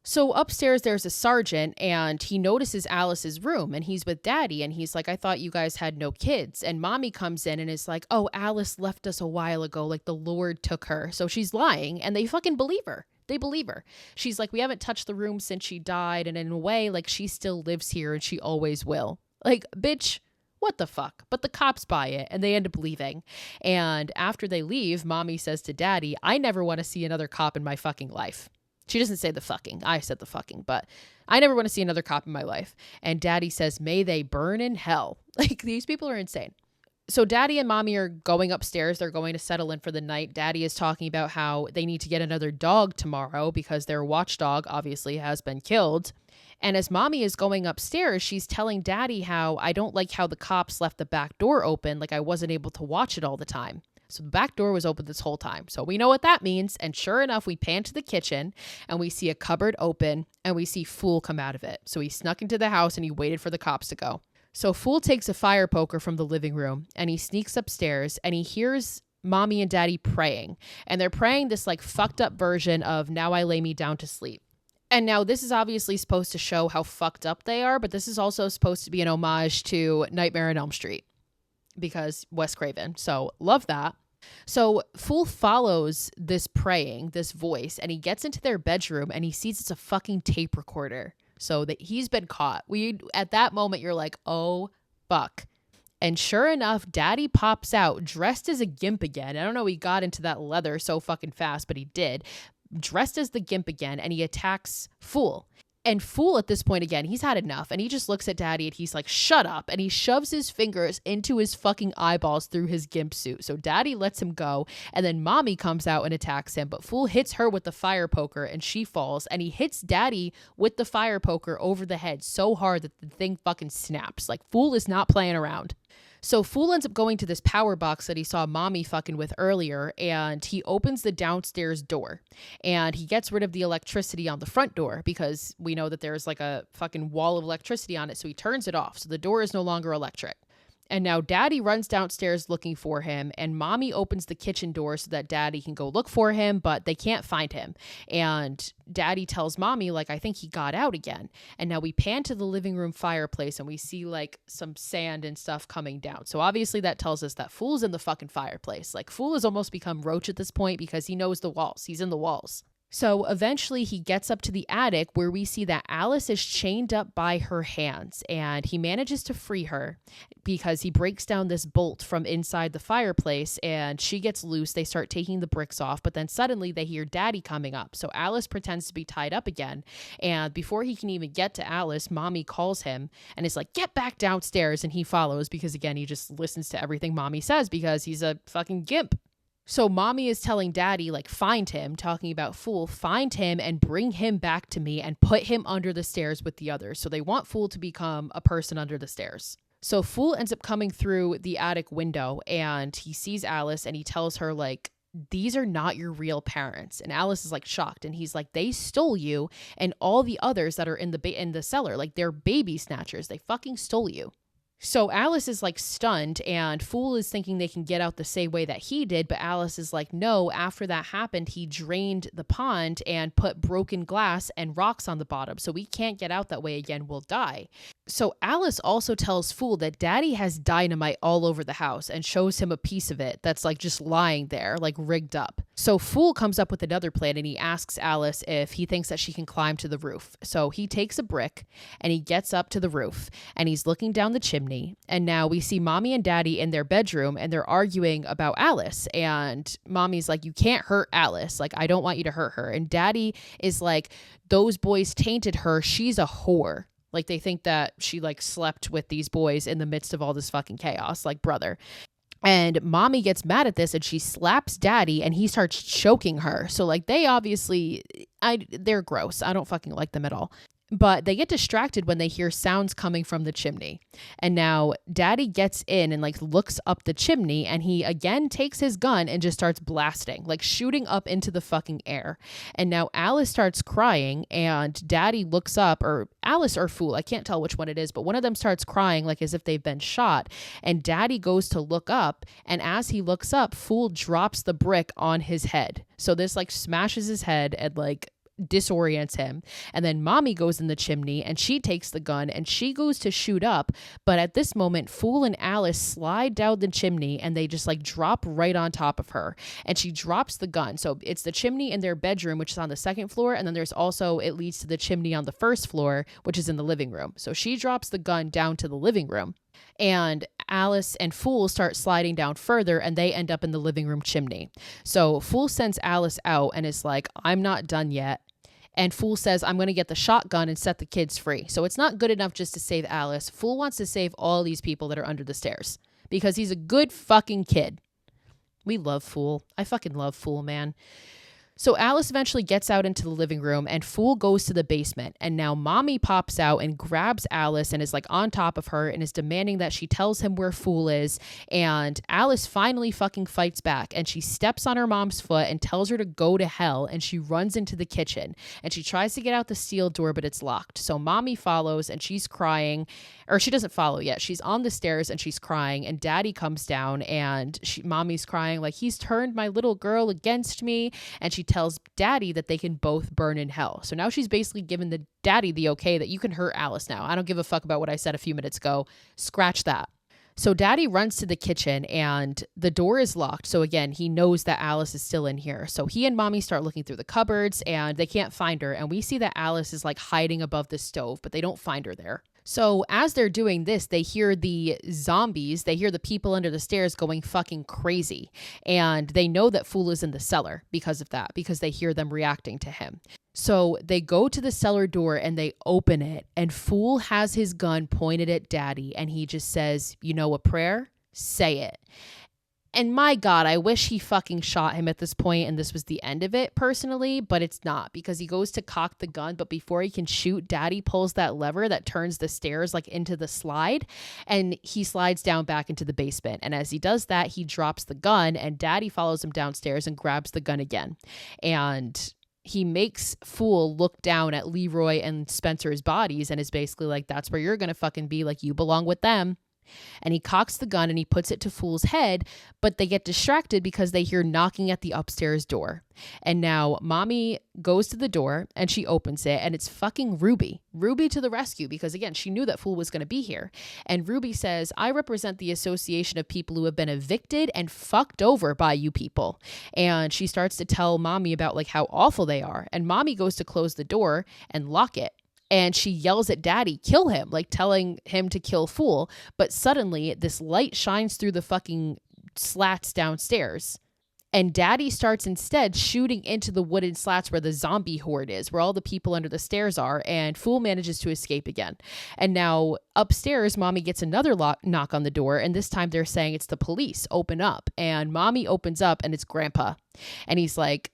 So upstairs there's a sergeant, and he notices Alice's room, and he's with Daddy, and he's like, I thought you guys had no kids. And Mommy comes in and is like, oh, Alice left us a while ago, like the Lord took her. So she's lying, and they fucking believe her. They believe her. She's like, we haven't touched the room since she died, and in a way, like, she still lives here and she always will. Like, bitch, what the fuck? But the cops buy it, and they end up leaving. And after they leave, Mommy says to Daddy, I never want to see another cop in my fucking life. She doesn't say the fucking. I said the fucking, but I never want to see another cop in my life. And Daddy says, may they burn in hell. Like, these people are insane. So Daddy and Mommy are going upstairs. They're going to settle in for the night. Daddy is talking about how they need to get another dog tomorrow because their watchdog obviously has been killed. And as Mommy is going upstairs, she's telling Daddy how I don't like how the cops left the back door open. Like, I wasn't able to watch it all the time. So the back door was open this whole time. So we know what that means. And sure enough, we pan to the kitchen and we see a cupboard open and we see Fool come out of it. So he snuck into the house and he waited for the cops to go. So Fool takes a fire poker from the living room and he sneaks upstairs and he hears Mommy and Daddy praying. And they're praying this like fucked up version of now I lay me down to sleep. And now this is obviously supposed to show how fucked up they are, but this is also supposed to be an homage to Nightmare on Elm Street because Wes Craven. So love that. So Fool follows this praying, this voice, and he gets into their bedroom and he sees it's a fucking tape recorder. So that he's been caught. At that moment, you're like, oh, fuck. And sure enough, Daddy pops out dressed as a gimp again. I don't know, he got into that leather so fucking fast, but he did. Dressed as the gimp again, and he attacks Fool. And Fool at this point, again, he's had enough. And he just looks at Daddy and he's like, shut up. And he shoves his fingers into his fucking eyeballs through his gimp suit. So Daddy lets him go. And then Mommy comes out and attacks him. But Fool hits her with the fire poker and she falls. And he hits Daddy with the fire poker over the head so hard that the thing fucking snaps. Like, Fool is not playing around. So Fool ends up going to this power box that he saw Mommy fucking with earlier, and he opens the downstairs door, and he gets rid of the electricity on the front door because we know that there's like a fucking wall of electricity on it, so he turns it off. So the door is no longer electric. And now Daddy runs downstairs looking for him, and Mommy opens the kitchen door so that Daddy can go look for him, but they can't find him. And Daddy tells Mommy, like, I think he got out again. And now we pan to the living room fireplace, and we see like some sand and stuff coming down. So obviously that tells us that Fool's in the fucking fireplace. Like, Fool has almost become Roach at this point because he knows the walls. He's in the walls. So eventually he gets up to the attic where we see that Alice is chained up by her hands, and he manages to free her because he breaks down this bolt from inside the fireplace and she gets loose. They start taking the bricks off, but then suddenly they hear Daddy coming up. So Alice pretends to be tied up again. And before he can even get to Alice, Mommy calls him and is like, get back downstairs. And he follows because, again, he just listens to everything Mommy says because he's a fucking gimp. So Mommy is telling Daddy, like, find him, talking about Fool, find him and bring him back to me and put him under the stairs with the others. So they want Fool to become a person under the stairs. So Fool ends up coming through the attic window and he sees Alice and he tells her, like, these are not your real parents. And Alice is like shocked, and he's like, they stole you and all the others that are in the cellar. Like, they're baby snatchers. They fucking stole you. So Alice is like stunned, and Fool is thinking they can get out the same way that he did, but Alice is like, no, after that happened, he drained the pond and put broken glass and rocks on the bottom, so we can't get out that way again, we'll die. So Alice also tells Fool that Daddy has dynamite all over the house and shows him a piece of it that's like just lying there, like rigged up. So Fool comes up with another plan, and he asks Alice if he thinks that she can climb to the roof. So he takes a brick and he gets up to the roof and he's looking down the chimney. And now we see Mommy and Daddy in their bedroom and they're arguing about Alice. And Mommy's like, you can't hurt Alice. Like, I don't want you to hurt her. And Daddy is like, those boys tainted her. She's a whore. Like, they think that she like slept with these boys in the midst of all this fucking chaos, like, brother. And Mommy gets mad at this and she slaps Daddy and he starts choking her. So like, they obviously, they're gross. I don't fucking like them at all. But they get distracted when they hear sounds coming from the chimney. And now Daddy gets in and like looks up the chimney, and he again takes his gun and just starts blasting, like shooting up into the fucking air. And now Alice starts crying, and Daddy looks up, or Alice or Fool, I can't tell which one it is, but one of them starts crying like as if they've been shot. And Daddy goes to look up, and as he looks up, Fool drops the brick on his head. So this like smashes his head and like disorients him. And then Mommy goes in the chimney and she takes the gun and she goes to shoot up, but at this moment Fool and Alice slide down the chimney and they just like drop right on top of her, and she drops the gun. So it's the chimney in their bedroom, which is on the second floor, and then there's also, it leads to the chimney on the first floor, which is in the living room. So she drops the gun down to the living room, and Alice and Fool start sliding down further, and they end up in the living room chimney. So Fool sends Alice out and is like, I'm not done yet. And Fool says, I'm going to get the shotgun and set the kids free. So it's not good enough just to save Alice. Fool wants to save all these people that are under the stairs because he's a good fucking kid. We love Fool. I fucking love Fool, man. So Alice eventually gets out into the living room, and Fool goes to the basement. And now Mommy pops out and grabs Alice and is like on top of her and is demanding that she tells him where Fool is. And Alice finally fucking fights back, and she steps on her mom's foot and tells her to go to hell. And she runs into the kitchen and she tries to get out the steel door, but it's locked. So Mommy follows and she's crying, or she doesn't follow yet. She's on the stairs and she's crying, and Daddy comes down and Mommy's crying like, he's turned my little girl against me. And she tells Daddy that they can both burn in hell. So now she's basically given the Daddy the okay that you can hurt Alice now. I don't give a fuck about what I said a few minutes ago. Scratch that. So Daddy runs to the kitchen and the door is locked. So again, he knows that Alice is still in here. So he and Mommy start looking through the cupboards and they can't find her. And we see that Alice is like hiding above the stove, but they don't find her there. So as they're doing this, they hear the zombies, they hear the people under the stairs going fucking crazy. And they know that Fool is in the cellar because of that, because they hear them reacting to him. So they go to the cellar door and they open it, and Fool has his gun pointed at Daddy, and he just says, you know a prayer? Say it. And my God, I wish he fucking shot him at this point and this was the end of it personally, but it's not, because he goes to cock the gun, but before he can shoot, Daddy pulls that lever that turns the stairs like into the slide, and he slides down back into the basement. And as he does that, he drops the gun and Daddy follows him downstairs and grabs the gun again. And he makes Fool look down at Leroy and Spencer's bodies and is basically like, that's where you're going to fucking be, like you belong with them. And he cocks the gun and he puts it to Fool's head, but they get distracted because they hear knocking at the upstairs door. And now Mommy goes to the door and she opens it, and it's fucking Ruby. Ruby to the rescue, because again, she knew that Fool was going to be here. And Ruby says, I represent the association of people who have been evicted and fucked over by you people. And she starts to tell Mommy about like how awful they are. And Mommy goes to close the door and lock it. And she yells at Daddy, kill him, like telling him to kill Fool. But suddenly this light shines through the fucking slats downstairs. And Daddy starts instead shooting into the wooden slats where the zombie horde is, where all the people under the stairs are. And Fool manages to escape again. And now upstairs, Mommy gets another knock on the door. And this time they're saying it's the police. Open up. And Mommy opens up and it's Grandpa. And he's like,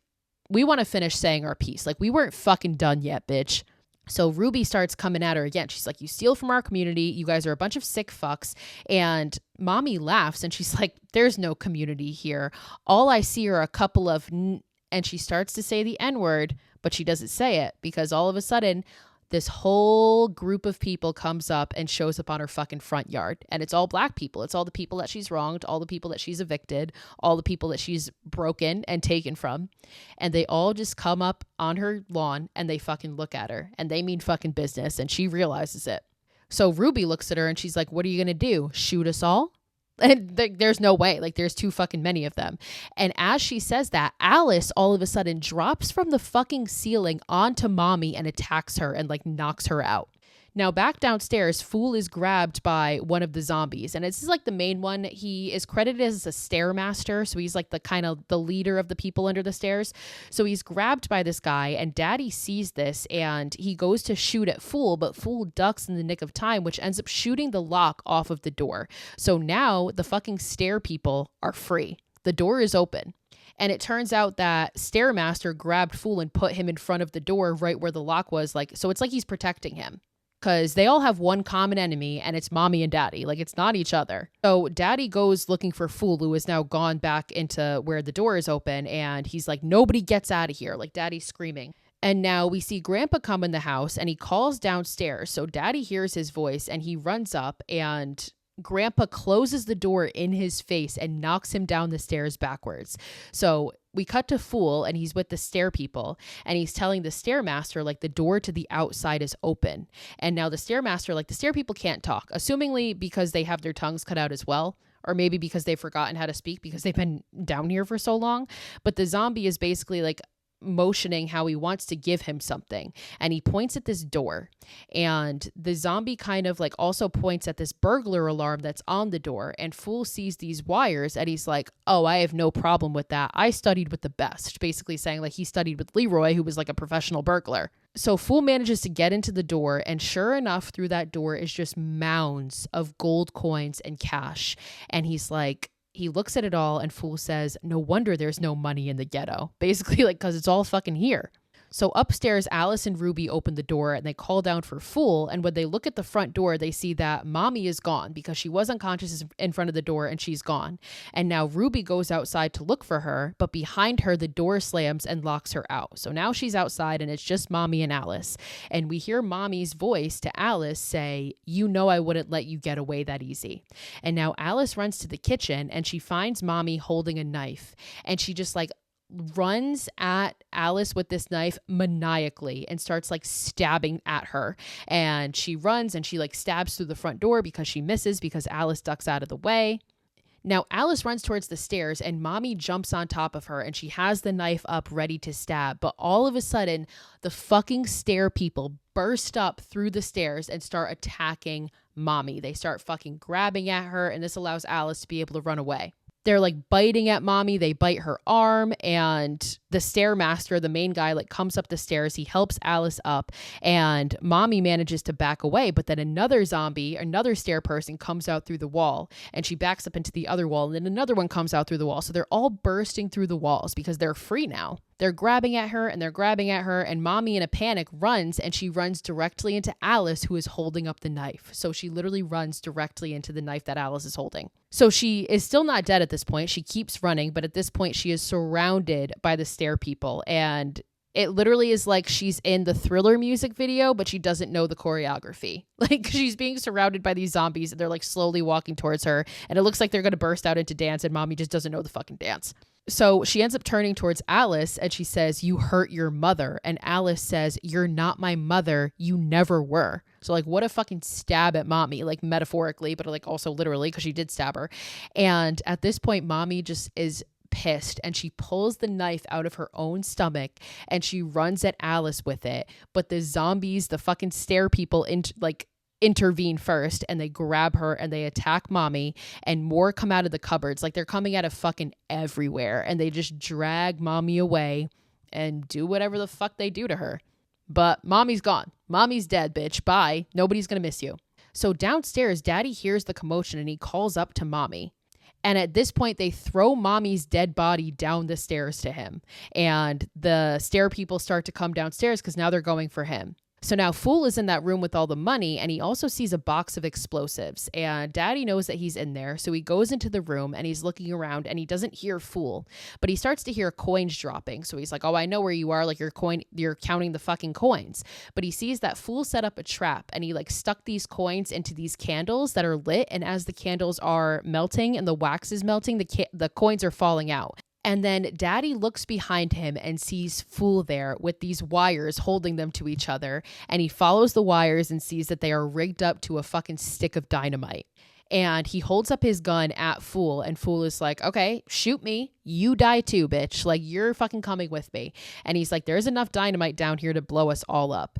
we want to finish saying our piece. Like, we weren't fucking done yet, bitch. So Ruby starts coming at her again. She's like, you steal from our community. You guys are a bunch of sick fucks. And Mommy laughs and she's like, there's no community here. All I see are a couple of and she starts to say the N-word, but she doesn't say it because all of a sudden this whole group of people comes up and shows up on her fucking front yard. And it's all black people. It's all the people that she's wronged, all the people that she's evicted, all the people that she's broken and taken from. And they all just come up on her lawn and they fucking look at her and they mean fucking business. And she realizes it. So Ruby looks at her and she's like, what are you going to do? Shoot us all? And there's no way. Like, there's too fucking many of them. And as she says that, Alice all of a sudden drops from the fucking ceiling onto Mommy and attacks her and like knocks her out. Now back downstairs, Fool is grabbed by one of the zombies. And this is like the main one. He is credited as a stairmaster. So he's like the kind of the leader of the people under the stairs. So he's grabbed by this guy and Daddy sees this and he goes to shoot at Fool, but Fool ducks in the nick of time, which ends up shooting the lock off of the door. So now the fucking stair people are free. The door is open. And it turns out that Stairmaster grabbed Fool and put him in front of the door right where the lock was. Like, so it's like he's protecting him. Because they all have one common enemy, and it's Mommy and Daddy. Like, it's not each other. So Daddy goes looking for Fool, who has now gone back into where the door is open, and he's like, nobody gets out of here. Like, Daddy's screaming. And now we see Grandpa come in the house, and he calls downstairs. So Daddy hears his voice, and he runs up, and Grandpa closes the door in his face and knocks him down the stairs backwards. So we cut to Fool and he's with the stair people and he's telling the stairmaster like the door to the outside is open. And now the stairmaster, like the stair people can't talk, assumingly because they have their tongues cut out as well. Or maybe because they've forgotten how to speak because they've been down here for so long. But the zombie is basically like motioning how he wants to give him something, and he points at this door, and the zombie kind of like also points at this burglar alarm that's on the door, and Fool sees these wires and he's like, oh, I have no problem with that. I studied with the best, basically saying like he studied with Leroy, who was like a professional burglar. So Fool manages to get into the door, and sure enough, through that door is just mounds of gold coins and cash. And he's like, he looks at it all and Fool says, no wonder there's no money in the ghetto. Basically, like, because it's all fucking here. So upstairs, Alice and Ruby open the door and they call down for Fool. And when they look at the front door, they see that Mommy is gone because she was unconscious in front of the door and she's gone. And now Ruby goes outside to look for her, but behind her, the door slams and locks her out. So now she's outside and it's just Mommy and Alice. And we hear Mommy's voice to Alice say, you know I wouldn't let you get away that easy. And now Alice runs to the kitchen and she finds Mommy holding a knife. And she just like runs at Alice with this knife maniacally and starts like stabbing at her. And she runs and she like stabs through the front door because she misses because Alice ducks out of the way. Now Alice runs towards the stairs and Mommy jumps on top of her and she has the knife up ready to stab. But all of a sudden, the fucking stair people burst up through the stairs and start attacking Mommy. They start fucking grabbing at her, and this allows Alice to be able to run away. They're like biting at mommy. They bite her arm, and the stairmaster, the main guy, like comes up the stairs. He helps Alice up, and mommy manages to back away. But then another zombie, another stair person comes out through the wall, and she backs up into the other wall. And then another one comes out through the wall. So they're all bursting through the walls because they're free now. They're grabbing at her and they're grabbing at her, and mommy in a panic runs, and she runs directly into Alice, who is holding up the knife. So she literally runs directly into the knife that Alice is holding. So she is still not dead at this point. She keeps running, but at this point she is surrounded by the stair people, and it literally is like she's in the Thriller music video, but she doesn't know the choreography. Like, she's being surrounded by these zombies, and they're like slowly walking towards her, and it looks like they're going to burst out into dance, and mommy just doesn't know the fucking dance. So she ends up turning towards Alice, and she says, "You hurt your mother." And Alice says, "You're not my mother. You never were." So like, what a fucking stab at mommy, like metaphorically, but like also literally, because she did stab her. And at this point, mommy just is pissed, and she pulls the knife out of her own stomach and she runs at Alice with it. But the zombies, the fucking stair people, intervene first, and they grab her and they attack mommy, and more come out of the cupboards. Like, they're coming out of fucking everywhere, and they just drag mommy away and do whatever the fuck they do to her. But mommy's gone. Mommy's dead, bitch. Bye. Nobody's gonna miss you. So downstairs, daddy hears the commotion and he calls up to mommy. And at this point, they throw mommy's dead body down the stairs to him. And the stair people start to come downstairs because now they're going for him. So now Fool is in that room with all the money, and he also sees a box of explosives, and daddy knows that he's in there. So he goes into the room and he's looking around, and he doesn't hear Fool, but he starts to hear coins dropping. So he's like, "Oh, I know where you are. Like, you're counting the fucking coins." But he sees that Fool set up a trap, and he like stuck these coins into these candles that are lit. And as the candles are melting and the wax is melting, the coins are falling out. And then daddy looks behind him and sees Fool there with these wires holding them to each other. And he follows the wires and sees that they are rigged up to a fucking stick of dynamite. And he holds up his gun at Fool, and Fool is like, "Okay, shoot me. You die too, bitch. Like, you're fucking coming with me." And he's like, "There's enough dynamite down here to blow us all up."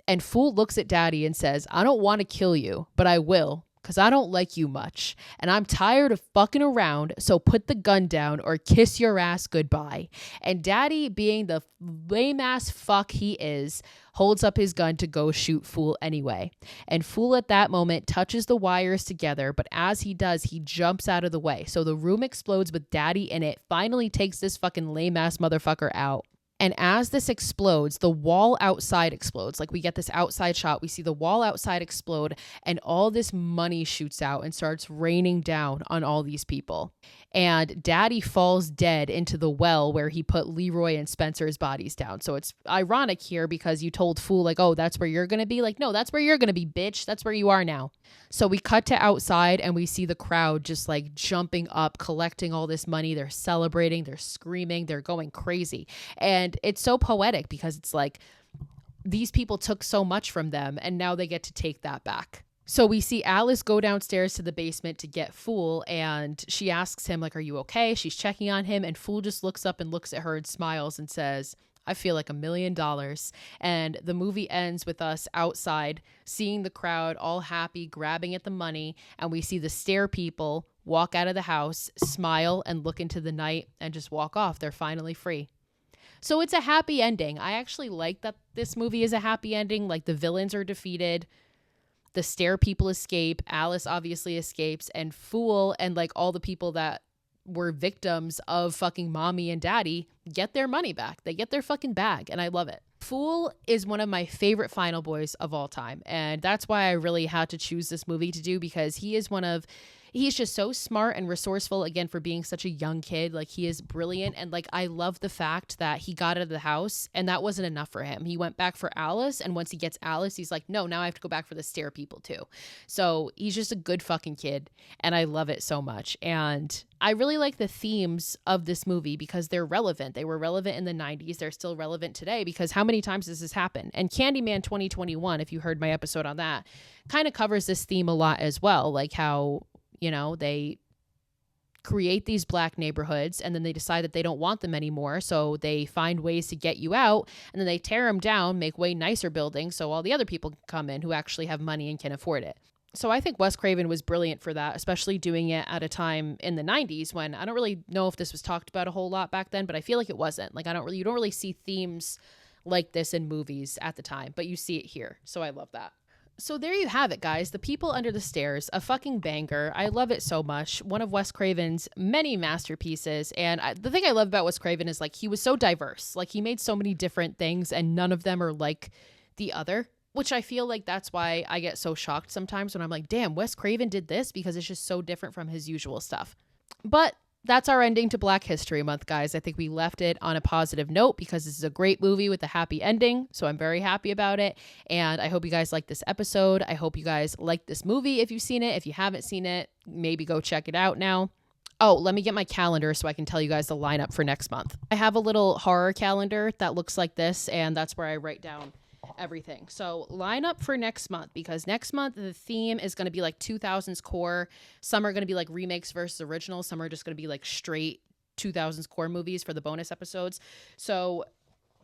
And Fool looks at daddy and says, "I don't want to kill you, but I will. Because I don't like you much, and I'm tired of fucking around, so put the gun down or kiss your ass goodbye." And daddy, being the lame ass fuck he is, holds up his gun to go shoot Fool anyway. And Fool at that moment touches the wires together, but as he does, he jumps out of the way. So the room explodes with daddy in it, finally takes this fucking lame ass motherfucker out. And as this explodes, the wall outside explodes. Like, we get this outside shot. We see the wall outside explode, and all this money shoots out and starts raining down on all these people. And daddy falls dead into the well where he put Leroy and Spencer's bodies down. So it's ironic here because you told Fool, like, "Oh, that's where you're going to be." Like, no, that's where you're going to be, bitch. That's where you are now. So we cut to outside, and we see the crowd just like jumping up, collecting all this money. They're celebrating, they're screaming, they're going crazy. And it's so poetic because it's like these people took so much from them, and now they get to take that back. So we see Alice go downstairs to the basement to get Fool, and she asks him, like, "Are you okay?" She's checking on him, and Fool just looks up and looks at her and smiles and says, "I feel like $1 million." And the movie ends with us outside seeing the crowd all happy, grabbing at the money, and we see the stair people walk out of the house, smile, and look into the night and just walk off. They're finally free. So it's a happy ending. I actually like that this movie is a happy ending. Like, the villains are defeated, the stair people escape, Alice obviously escapes, and Fool and like all the people that were victims of fucking mommy and daddy get their money back. They get their fucking bag, and I love it. Fool is one of my favorite final boys of all time, and that's why I really had to choose this movie to do, because he's just so smart and resourceful, again, for being such a young kid. Like, he is brilliant, and like, I love the fact that he got out of the house and that wasn't enough for him. He went back for Alice, and once he gets Alice, he's like, "No, now I have to go back for the stair people too." So he's just a good fucking kid, and I love it so much. And I really like the themes of this movie because they're relevant. They were relevant in the 90s. They're still relevant today, because how many times does this happen? And Candyman 2021, if you heard my episode on that, kind of covers this theme a lot as well. Like how, you know, they create these black neighborhoods and then they decide that they don't want them anymore. So they find ways to get you out, and then they tear them down, make way nicer buildings so all the other people can come in who actually have money and can afford it. So I think Wes Craven was brilliant for that, especially doing it at a time in the 90s when I don't really know if this was talked about a whole lot back then, but I feel like it wasn't. Like you don't really see themes like this in movies at the time, but you see it here. So I love that. So there you have it, guys. The People Under the Stairs, a fucking banger. I love it so much. One of Wes Craven's many masterpieces. And the thing I love about Wes Craven is like he was so diverse. Like he made so many different things and none of them are like the other, which I feel like that's why I get so shocked sometimes when I'm like, damn, Wes Craven did this, because it's just so different from his usual stuff. But that's our ending to Black History Month, guys. I think we left it on a positive note because this is a great movie with a happy ending. So I'm very happy about it. And I hope you guys like this episode. I hope you guys like this movie if you've seen it. If you haven't seen it, maybe go check it out now. Oh, let me get my calendar so I can tell you guys the lineup for next month. I have a little horror calendar that looks like this, and that's where I write down everything. So line up for next month, because next month the theme is going to be like 2000s core. Some are going to be like remakes versus originals. Some are just going to be like straight 2000s core movies for the bonus episodes. So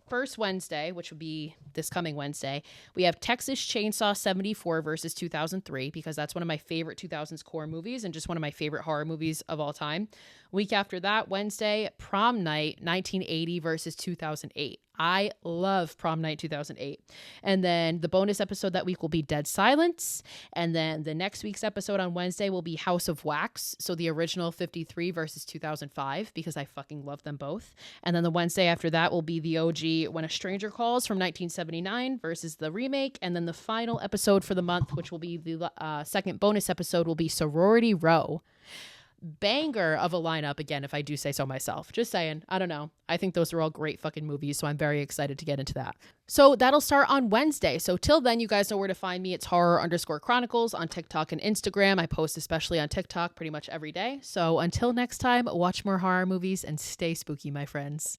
first Wednesday, which would be this coming Wednesday, we have Texas Chainsaw 74 versus 2003, because that's one of my favorite 2000s core movies and just one of my favorite horror movies of all time. Week after that, Wednesday, Prom Night 1980 versus 2008. I love Prom Night 2008. And then the bonus episode that week will be Dead Silence. And then the next week's episode on Wednesday will be House of Wax. So the original 53 versus 2005, because I fucking love them both. And then the Wednesday after that will be the OG When a Stranger Calls from 1979 versus the remake. And then the final episode for the month, which will be the second bonus episode, will be Sorority Row. Banger of a lineup, again, if I do say so myself. Just saying. I don't know. I think those are all great fucking movies, so I'm very excited to get into that. So that'll start on Wednesday. So till then, you guys know where to find me. It's horror_chronicles on TikTok and Instagram. I post especially on TikTok pretty much every day. So until next time, watch more horror movies and stay spooky, my friends.